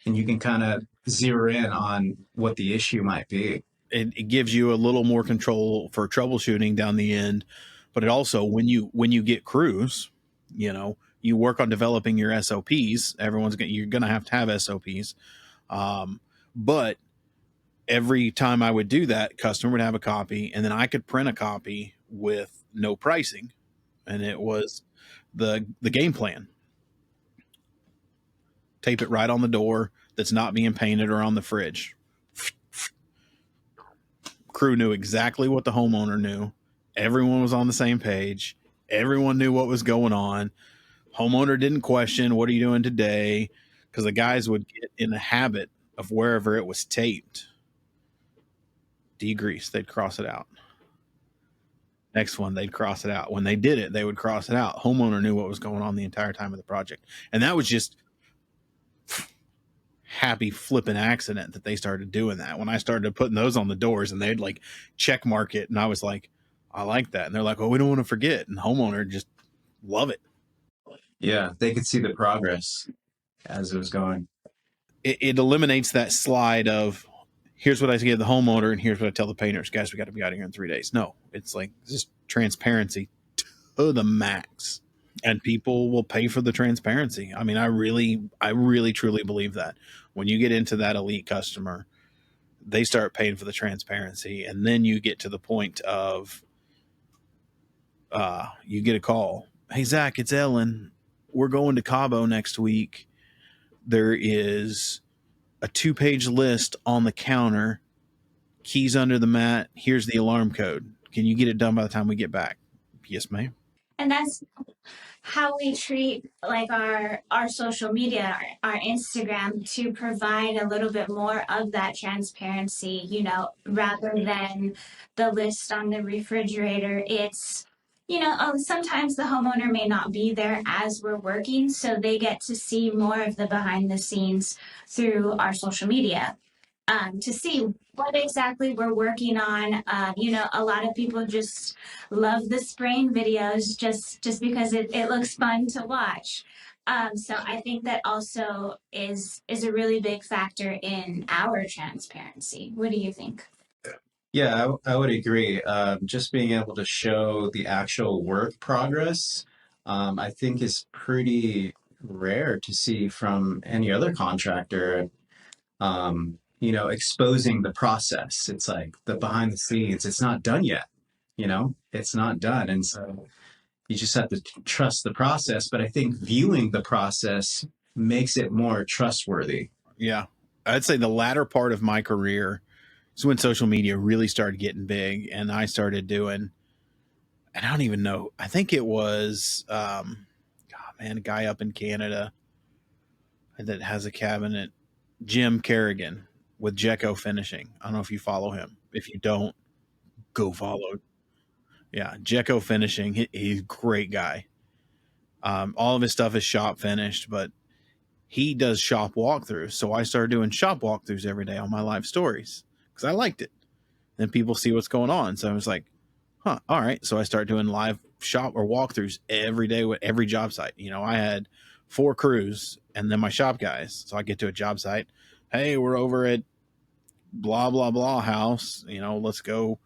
and you can kind of zero in on what the issue might be. It gives you a little more control for troubleshooting down the end, but it also, when you get crews, you know, you work on developing your SOPs. You're going to have SOPs. But every time I would do that, customer would have a copy, and then I could print a copy with no pricing. And it was the game plan. Tape it right on the door that's not being painted or on the fridge. Crew knew exactly what the homeowner knew. Everyone was on the same page. Everyone knew what was going on. Homeowner didn't question, what are you doing today? Because the guys would get in the habit of wherever it was taped. Degrease, they'd cross it out. Next one, they'd cross it out. When they did it, they would cross it out. Homeowner knew what was going on the entire time of the project. And that was just happy flipping accident that they started doing that. When I started putting those on the doors and they'd like check mark it, and I was like, I like that. And they're like, oh, we don't want to forget. And homeowner just love it. Yeah, they could see the progress as it was going. It eliminates that slide of, here's what I give the homeowner and here's what I tell the painters. Guys, we got to be out of here in 3 days. No, it's like just transparency to the max. And people will pay for the transparency. I mean, I really, truly believe that when you get into that elite customer, they start paying for the transparency. And then you get to the point of, you get a call. Hey, Zach, it's Ellen. We're going to Cabo next week. There is a 2-page list on the counter, keys under the mat. Here's the alarm code. Can you get it done by the time we get back? Yes, ma'am. And that's how we treat like our social media, our Instagram, to provide a little bit more of that transparency, you know, rather than the list on the refrigerator. It's, you know, sometimes the homeowner may not be there as we're working, so they get to see more of the behind the scenes through our social media. To see what exactly we're working on. You know, a lot of people just love the spraying videos just because it looks fun to watch. So I think that also is a really big factor in our transparency. What do you think? Yeah, I would agree. Just being able to show the actual work progress, I think is pretty rare to see from any other contractor. You know, exposing the process. It's like the behind the scenes. It's not done yet. You know, it's not done. And so you just have to trust the process. But I think viewing the process makes it more trustworthy. Yeah. I'd say the latter part of my career is when social media really started getting big, and I started doing, and I don't even know, I think it was, a guy up in Canada that has a cabinet, Jim Kerrigan with Jeco Finishing. I don't know if you follow him. If you don't, go follow. Yeah, Jeco Finishing. He's a great guy. All of his stuff is shop finished, but he does shop walkthroughs. So I started doing shop walkthroughs every day on my live stories because I liked it. Then people see what's going on. So I was like, all right. So I started doing live shop or walkthroughs every day with every job site. You know, I had 4 crews and then my shop guys. So I get to a job site. Hey, we're over at blah, blah, blah house. Let's go.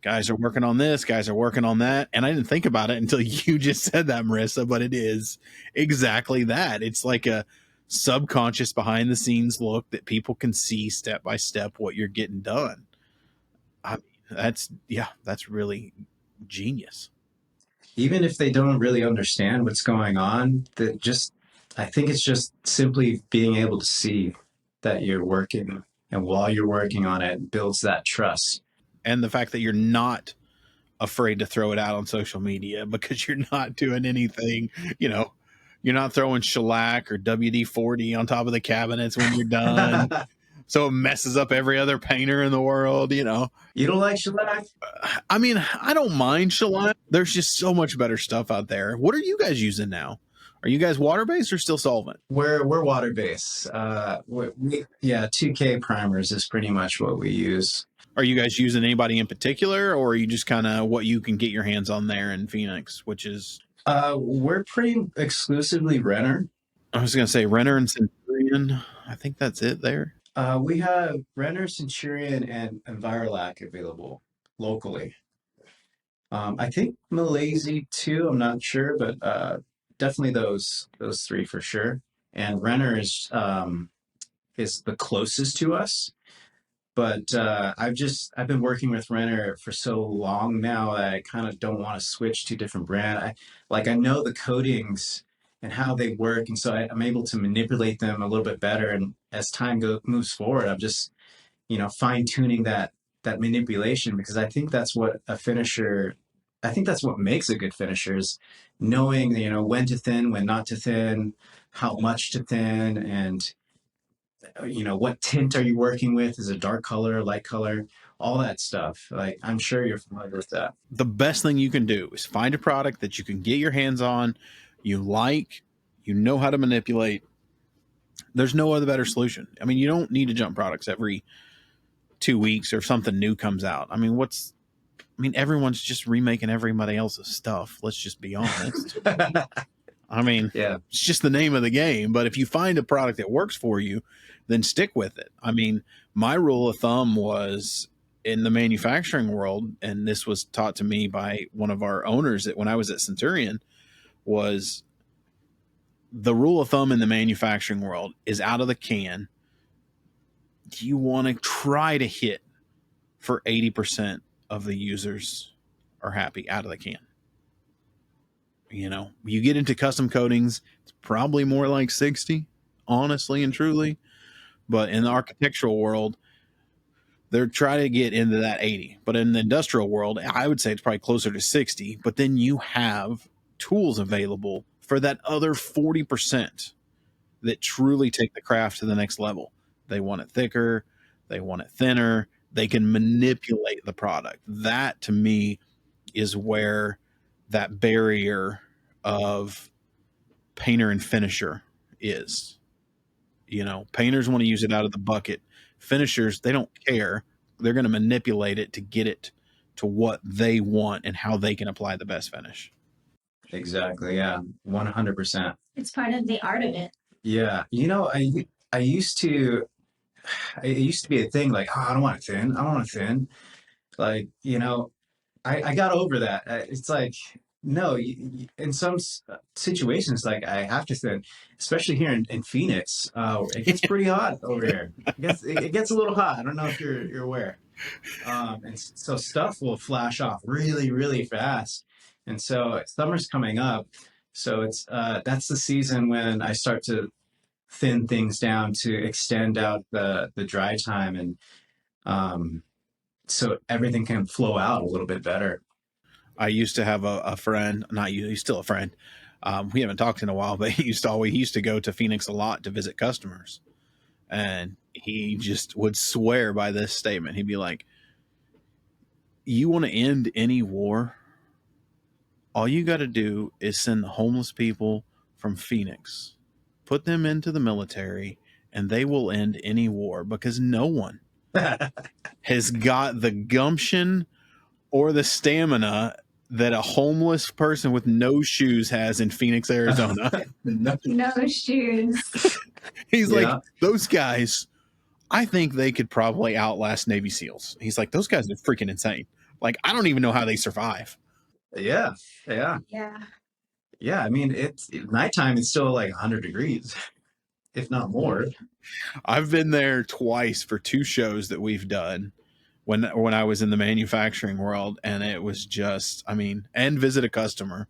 Guys are working on this. Guys are working on that. And I didn't think about it until you just said that, Marissa, but it is exactly that. It's like a subconscious behind the scenes look that people can see step by step what you're getting done. I mean, that's really genius. Even if they don't really understand what's going on, I think it's just simply being able to see that you're working, and while you're working on it, builds that trust. And the fact that you're not afraid to throw it out on social media because you're not doing anything, you're not throwing shellac or WD-40 on top of the cabinets when you're done. So it messes up every other painter in the world, You don't like shellac? I mean, I don't mind shellac. There's just so much better stuff out there. What are you guys using now? Are you guys water-based or still solvent? We're water-based. 2K primers is pretty much what we use. Are you guys using anybody in particular, or are you just kind of what you can get your hands on there in Phoenix, which is? We're pretty exclusively Renner. I was going to say Renner and Centurion. I think that's it there. We have Renner, Centurion, and Envirolac available locally. I think Malaysia too. I'm not sure, but definitely those three for sure. And Renner is the closest to us. But I've been working with Renner for so long now that I kind of don't want to switch to a different brand. I know the coatings and how they work, and so I'm able to manipulate them a little bit better. And as time moves forward, I'm just fine tuning that manipulation, because I think that's what a finisher. I think that's what makes a good finisher, is knowing when to thin, when not to thin, how much to thin, and what tint are you working with? Is it dark color, light color, all that stuff. Like, I'm sure you're familiar with that. The best thing you can do is find a product that you can get your hands on, you know how to manipulate. There's no other better solution. I mean, you don't need to jump products every 2 weeks or something new comes out. I mean, everyone's just remaking everybody else's stuff. Let's just be honest. I mean, yeah, it's just the name of the game. But if you find a product that works for you, then stick with it. I mean, my rule of thumb was in the manufacturing world, and this was taught to me by one of our owners when I was at Centurion, was the rule of thumb in the manufacturing world is out of the can. You want to try to hit for 80% of the users are happy out of the can. You get into custom coatings, it's probably more like 60, honestly and truly. But in the architectural world, they're trying to get into that 80. But in the industrial world, I would say it's probably closer to 60. But then you have tools available for that other 40% that truly take the craft to the next level. They want it thicker. They want it thinner. They can manipulate the product. That, to me, is where that barrier of painter and finisher is. Painters want to use it out of the bucket. Finishers, they don't care. They're going to manipulate it to get it to what they want and how they can apply the best finish. Exactly. Yeah. 100%. It's part of the art of it. Yeah. I used to be a thing like, oh, I don't want to thin. I don't want to thin. Like, I got over that. It's like, no, in some situations, like, I have to thin, especially here in Phoenix. It gets pretty hot over here. It gets a little hot. I don't know if you're aware. And so stuff will flash off really, really fast. And so summer's coming up. So it's that's the season when I start to thin things down to extend out the dry time, and so everything can flow out a little bit better. I used to have a friend, not you, he's still a friend. We haven't talked in a while, but he used to go to Phoenix a lot to visit customers. And he just would swear by this statement. He'd be like, you want to end any war? All you got to do is send the homeless people from Phoenix, put them into the military, and they will end any war, because no one has got the gumption or the stamina that a homeless person with no shoes has in Phoenix, Arizona. No shoes. He's like, those guys I think they could probably outlast Navy SEALs. He's like, those guys are freaking insane. Like, I don't even know how they survive. Yeah, yeah, Yeah. yeah. I mean, it's nighttime. It's still like 100 degrees, if not more. I've been there twice for 2 shows that we've done when I was in the manufacturing world, and it was just, I mean, and visit a customer.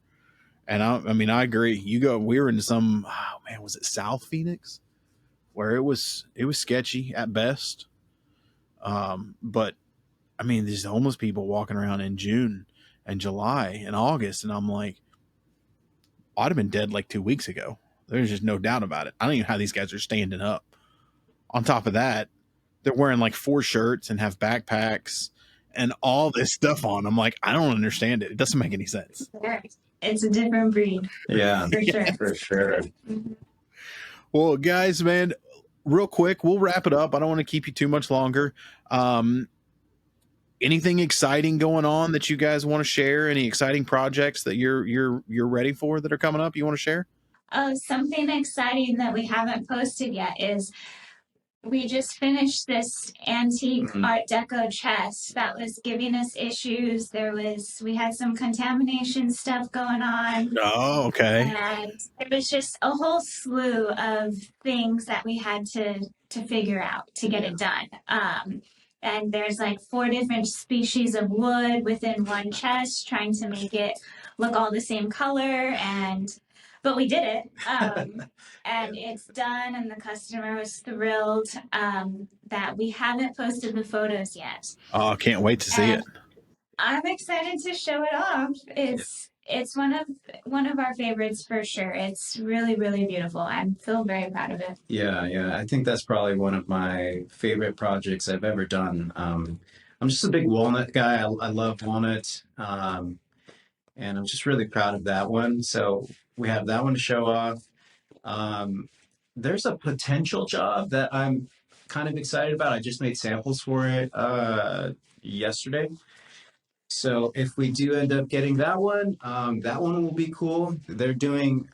And I mean, I agree. You go, we were in some, oh man, was it South Phoenix, where it was sketchy at best. But I mean, there's homeless people walking around in June and July and August, and I'm like, I'd have been dead like 2 weeks ago. There's just no doubt about it. I don't even know how these guys are standing up. On top of that, they're wearing like 4 shirts and have backpacks and all this stuff on. I'm like, I don't understand it. It doesn't make any sense. It's a different breed. Yeah, For sure. for sure. Well, guys, man, real quick, we'll wrap it up. I don't want to keep you too much longer. Anything exciting going on that you guys want to share? Any exciting projects that you're ready for that are coming up you want to share? Something exciting that we haven't posted yet is we just finished this antique Art Deco chest that was giving us issues. We had some contamination stuff going on. Oh, okay. And it was just a whole slew of things that we had to figure out to get it done. And there's like 4 different species of wood within one chest, trying to make it look all the same color. But we did it. And it's done, and the customer was thrilled. That we haven't posted the photos yet. Oh, I can't wait to see it. I'm excited to show it off. It's one of our favorites for sure. It's really, really beautiful. I feel very proud of it. Yeah. I think that's probably one of my favorite projects I've ever done. I'm just a big walnut guy. I love walnut. And I'm just really proud of that one. So we have that one to show off. There's a potential job that I'm kind of excited about. I just made samples for it yesterday. So if we do end up getting that one will be cool. They're doing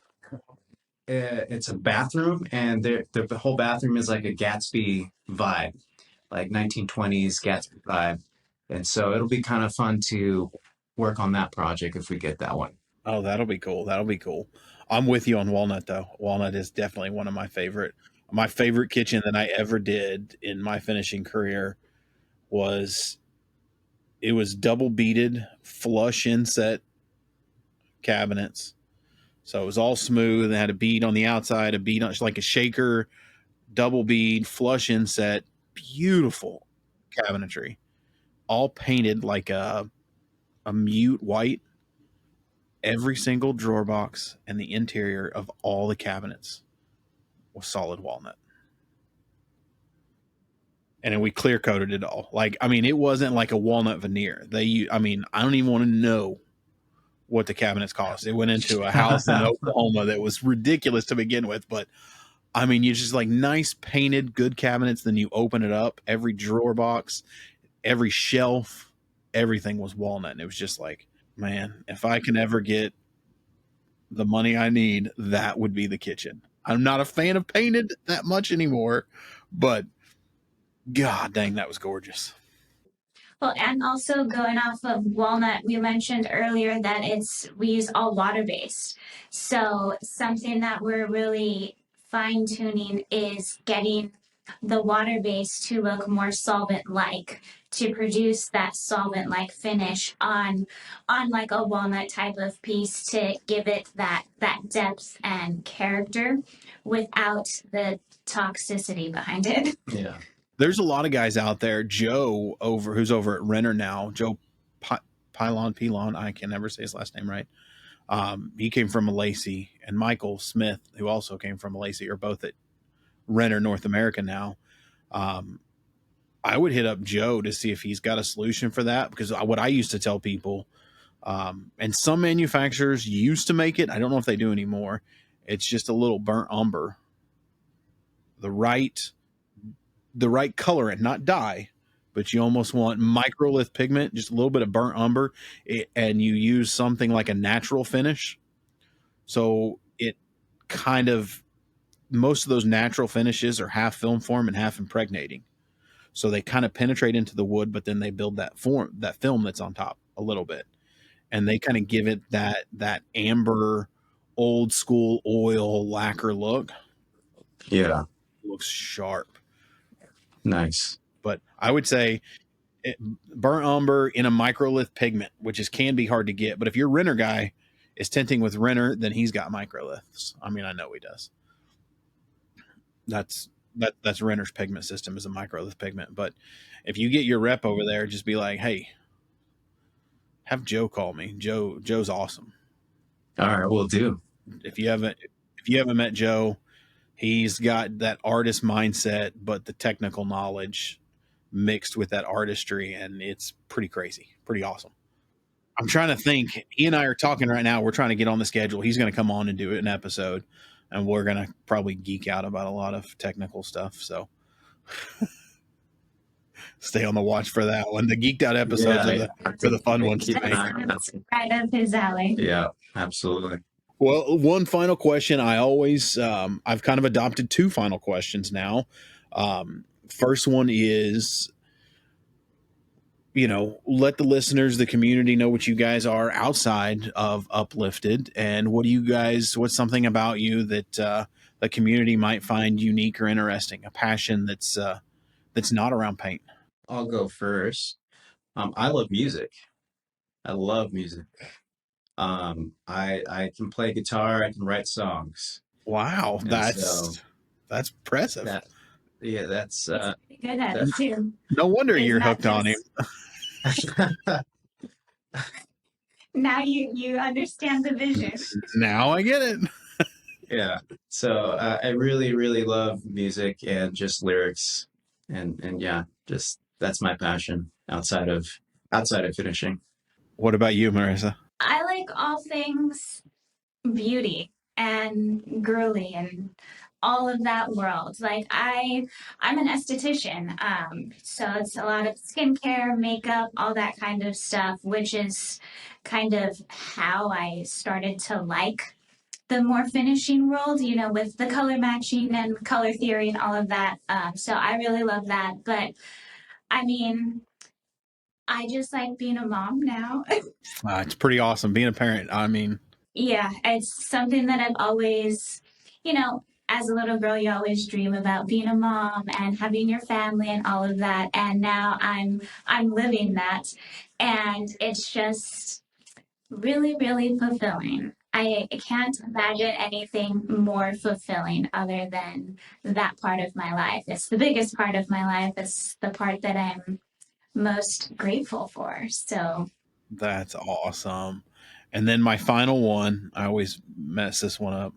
it's a bathroom, and the whole bathroom is like a Gatsby vibe, like 1920s Gatsby vibe. And so it'll be kind of fun to work on that project if we get that one. Oh, that'll be cool. That'll be cool. I'm with you on walnut though. Walnut is definitely one of my favorite kitchen that I ever did in my finishing career was double beaded flush inset cabinets. So it was all smooth. It had a bead on the outside, a bead on like a shaker, double bead, flush inset, beautiful cabinetry, all painted like a mute white. Every single drawer box and the interior of all the cabinets was solid walnut. And then we clear coated it all. Like, I mean, it wasn't like a walnut veneer. I don't even want to know what the cabinets cost. It went into a house in Oklahoma that was ridiculous to begin with. But I mean, you just like nice painted, good cabinets. Then you open it up, every drawer box, every shelf, everything was walnut. And it was just like, man, if I can ever get the money I need, that would be the kitchen. I'm not a fan of painted that much anymore, but God dang, that was gorgeous. Well, and also going off of walnut, we mentioned earlier that we use all water-based. So something that we're really fine-tuning is getting the water base to look more solvent-like, to produce that solvent-like finish on like a walnut type of piece, to give it that depth and character without the toxicity behind it. Yeah. There's a lot of guys out there. Joe who's over at Renner now, Joe Pilon, I can never say his last name right. He came from Lacey, and Michael Smith, who also came from Lacey, are both at Renner North America now. I would hit up Joe to see if he's got a solution for that, because what I used to tell people, and some manufacturers used to make it, I don't know if they do anymore, it's just a little burnt umber, the right colorant, not dye, but you almost want microlith pigment, just a little bit of burnt umber, and you use something like a natural finish. So it kind of, most of those natural finishes are half film form and half impregnating. So they kind of penetrate into the wood, but then they build that film that's on top a little bit, and they kind of give it that amber, old school oil lacquer look. Yeah. It looks sharp. Nice. But I would say burnt umber in a microlith pigment, which can be hard to get. But if your renter guy is tinting with renter, then he's got microliths. I mean, I know he does. That's renter's pigment system is a microlith pigment. But if you get your rep over there, just be like, hey, have Joe call me. Joe's awesome. All right, we'll do. If you haven't met Joe, he's got that artist mindset, but the technical knowledge mixed with that artistry, and it's pretty crazy, pretty awesome. I'm trying to think. He and I are talking right now. We're trying to get on the schedule. He's going to come on and do an episode, and we're going to probably geek out about a lot of technical stuff. So stay on the watch for that one. The geeked out episodes are the fun ones to make. Right up his alley. Yeah, absolutely. Well, one final question. I've kind of adopted two final questions now. First one is, let the listeners, the community know what you guys are outside of Uplifted, and what's something about you that the community might find unique or interesting, a passion that's not around paint. I'll go first. I love music. I love music. I can play guitar. I can write songs. Wow, And that's impressive. That's Good at it too. No wonder It's you're not hooked on him. Now you understand the vision. Now I get it. Yeah. So I really, really love music and just lyrics, and yeah, just that's my passion outside of finishing. What about you, Marissa? I like all things beauty and girly and all of that world. Like I'm an esthetician, so it's a lot of skincare, makeup, all that kind of stuff, which is kind of how I started to like the more finishing world, with the color matching and color theory and all of that. So I really love that. But I mean, I just like being a mom now. It's pretty awesome being a parent. I mean, Yeah, it's something that I've always, as a little girl, you always dream about being a mom and having your family and all of that. And now I'm living that, and it's just really, really fulfilling. I can't imagine anything more fulfilling other than that part of my life. It's the biggest part of my life. It's the part that I'm most grateful for. So that's awesome. And then my final one, I always mess this one up.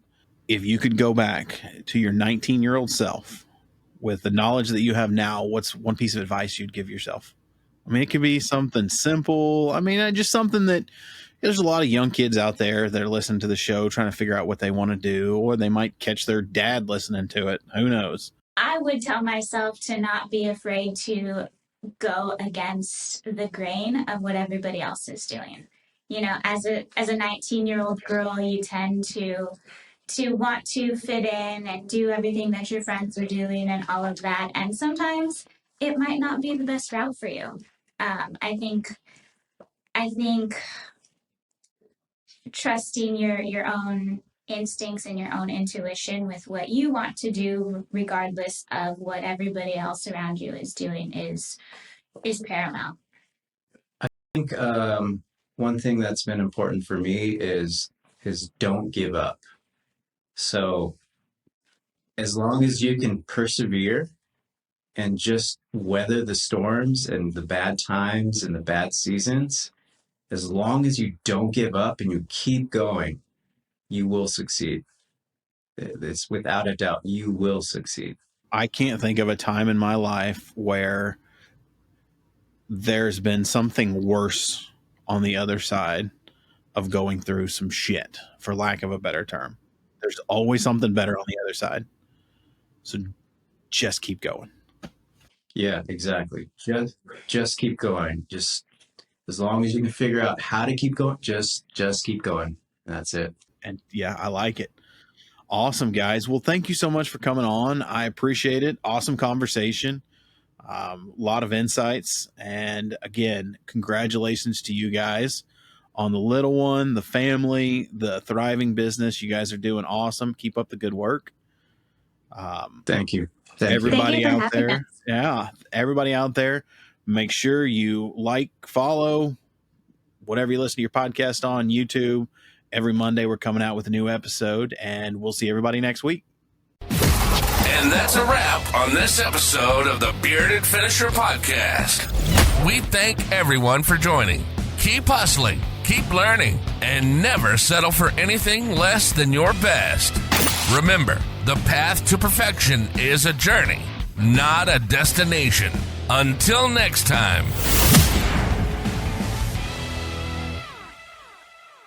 If you could go back to your 19-year-old self with the knowledge that you have now, what's one piece of advice you'd give yourself? I mean, it could be something simple. I mean, just something that there's a lot of young kids out there that are listening to the show trying to figure out what they want to do, or they might catch their dad listening to it. Who knows? I would tell myself to not be afraid to go against the grain of what everybody else is doing. As a 19-year-old girl, you tend to want to fit in and do everything that your friends are doing and all of that. And sometimes it might not be the best route for you. I think trusting your own instincts and your own intuition with what you want to do, regardless of what everybody else around you is doing, is paramount. I think one thing that's been important for me is don't give up. So as long as you can persevere and just weather the storms and the bad times and the bad seasons, as long as you don't give up and you keep going, you will succeed. It's without a doubt, you will succeed. I can't think of a time in my life where there's been something worse on the other side of going through some shit, for lack of a better term. There's always something better on the other side. So just keep going. Yeah, exactly. Just keep going. Just as long as you can figure out how to keep going, just keep going. That's it. And yeah, I like it. Awesome, guys. Well, thank you so much for coming on. I appreciate it. Awesome conversation. A lot of insights. And again, congratulations to you guys on the little one, the family, the thriving business. You guys are doing awesome. Keep up the good work. Thank you. Thank you. Everybody Thank you for out having there. us. Yeah. Everybody out there, make sure you like, follow, whatever you listen to your podcast on YouTube. Every Monday, we're coming out with a new episode, and we'll see everybody next week. And that's a wrap on this episode of the Bearded Finisher Podcast. We thank everyone for joining. Keep hustling, keep learning, and never settle for anything less than your best. Remember, the path to perfection is a journey, not a destination. Until next time.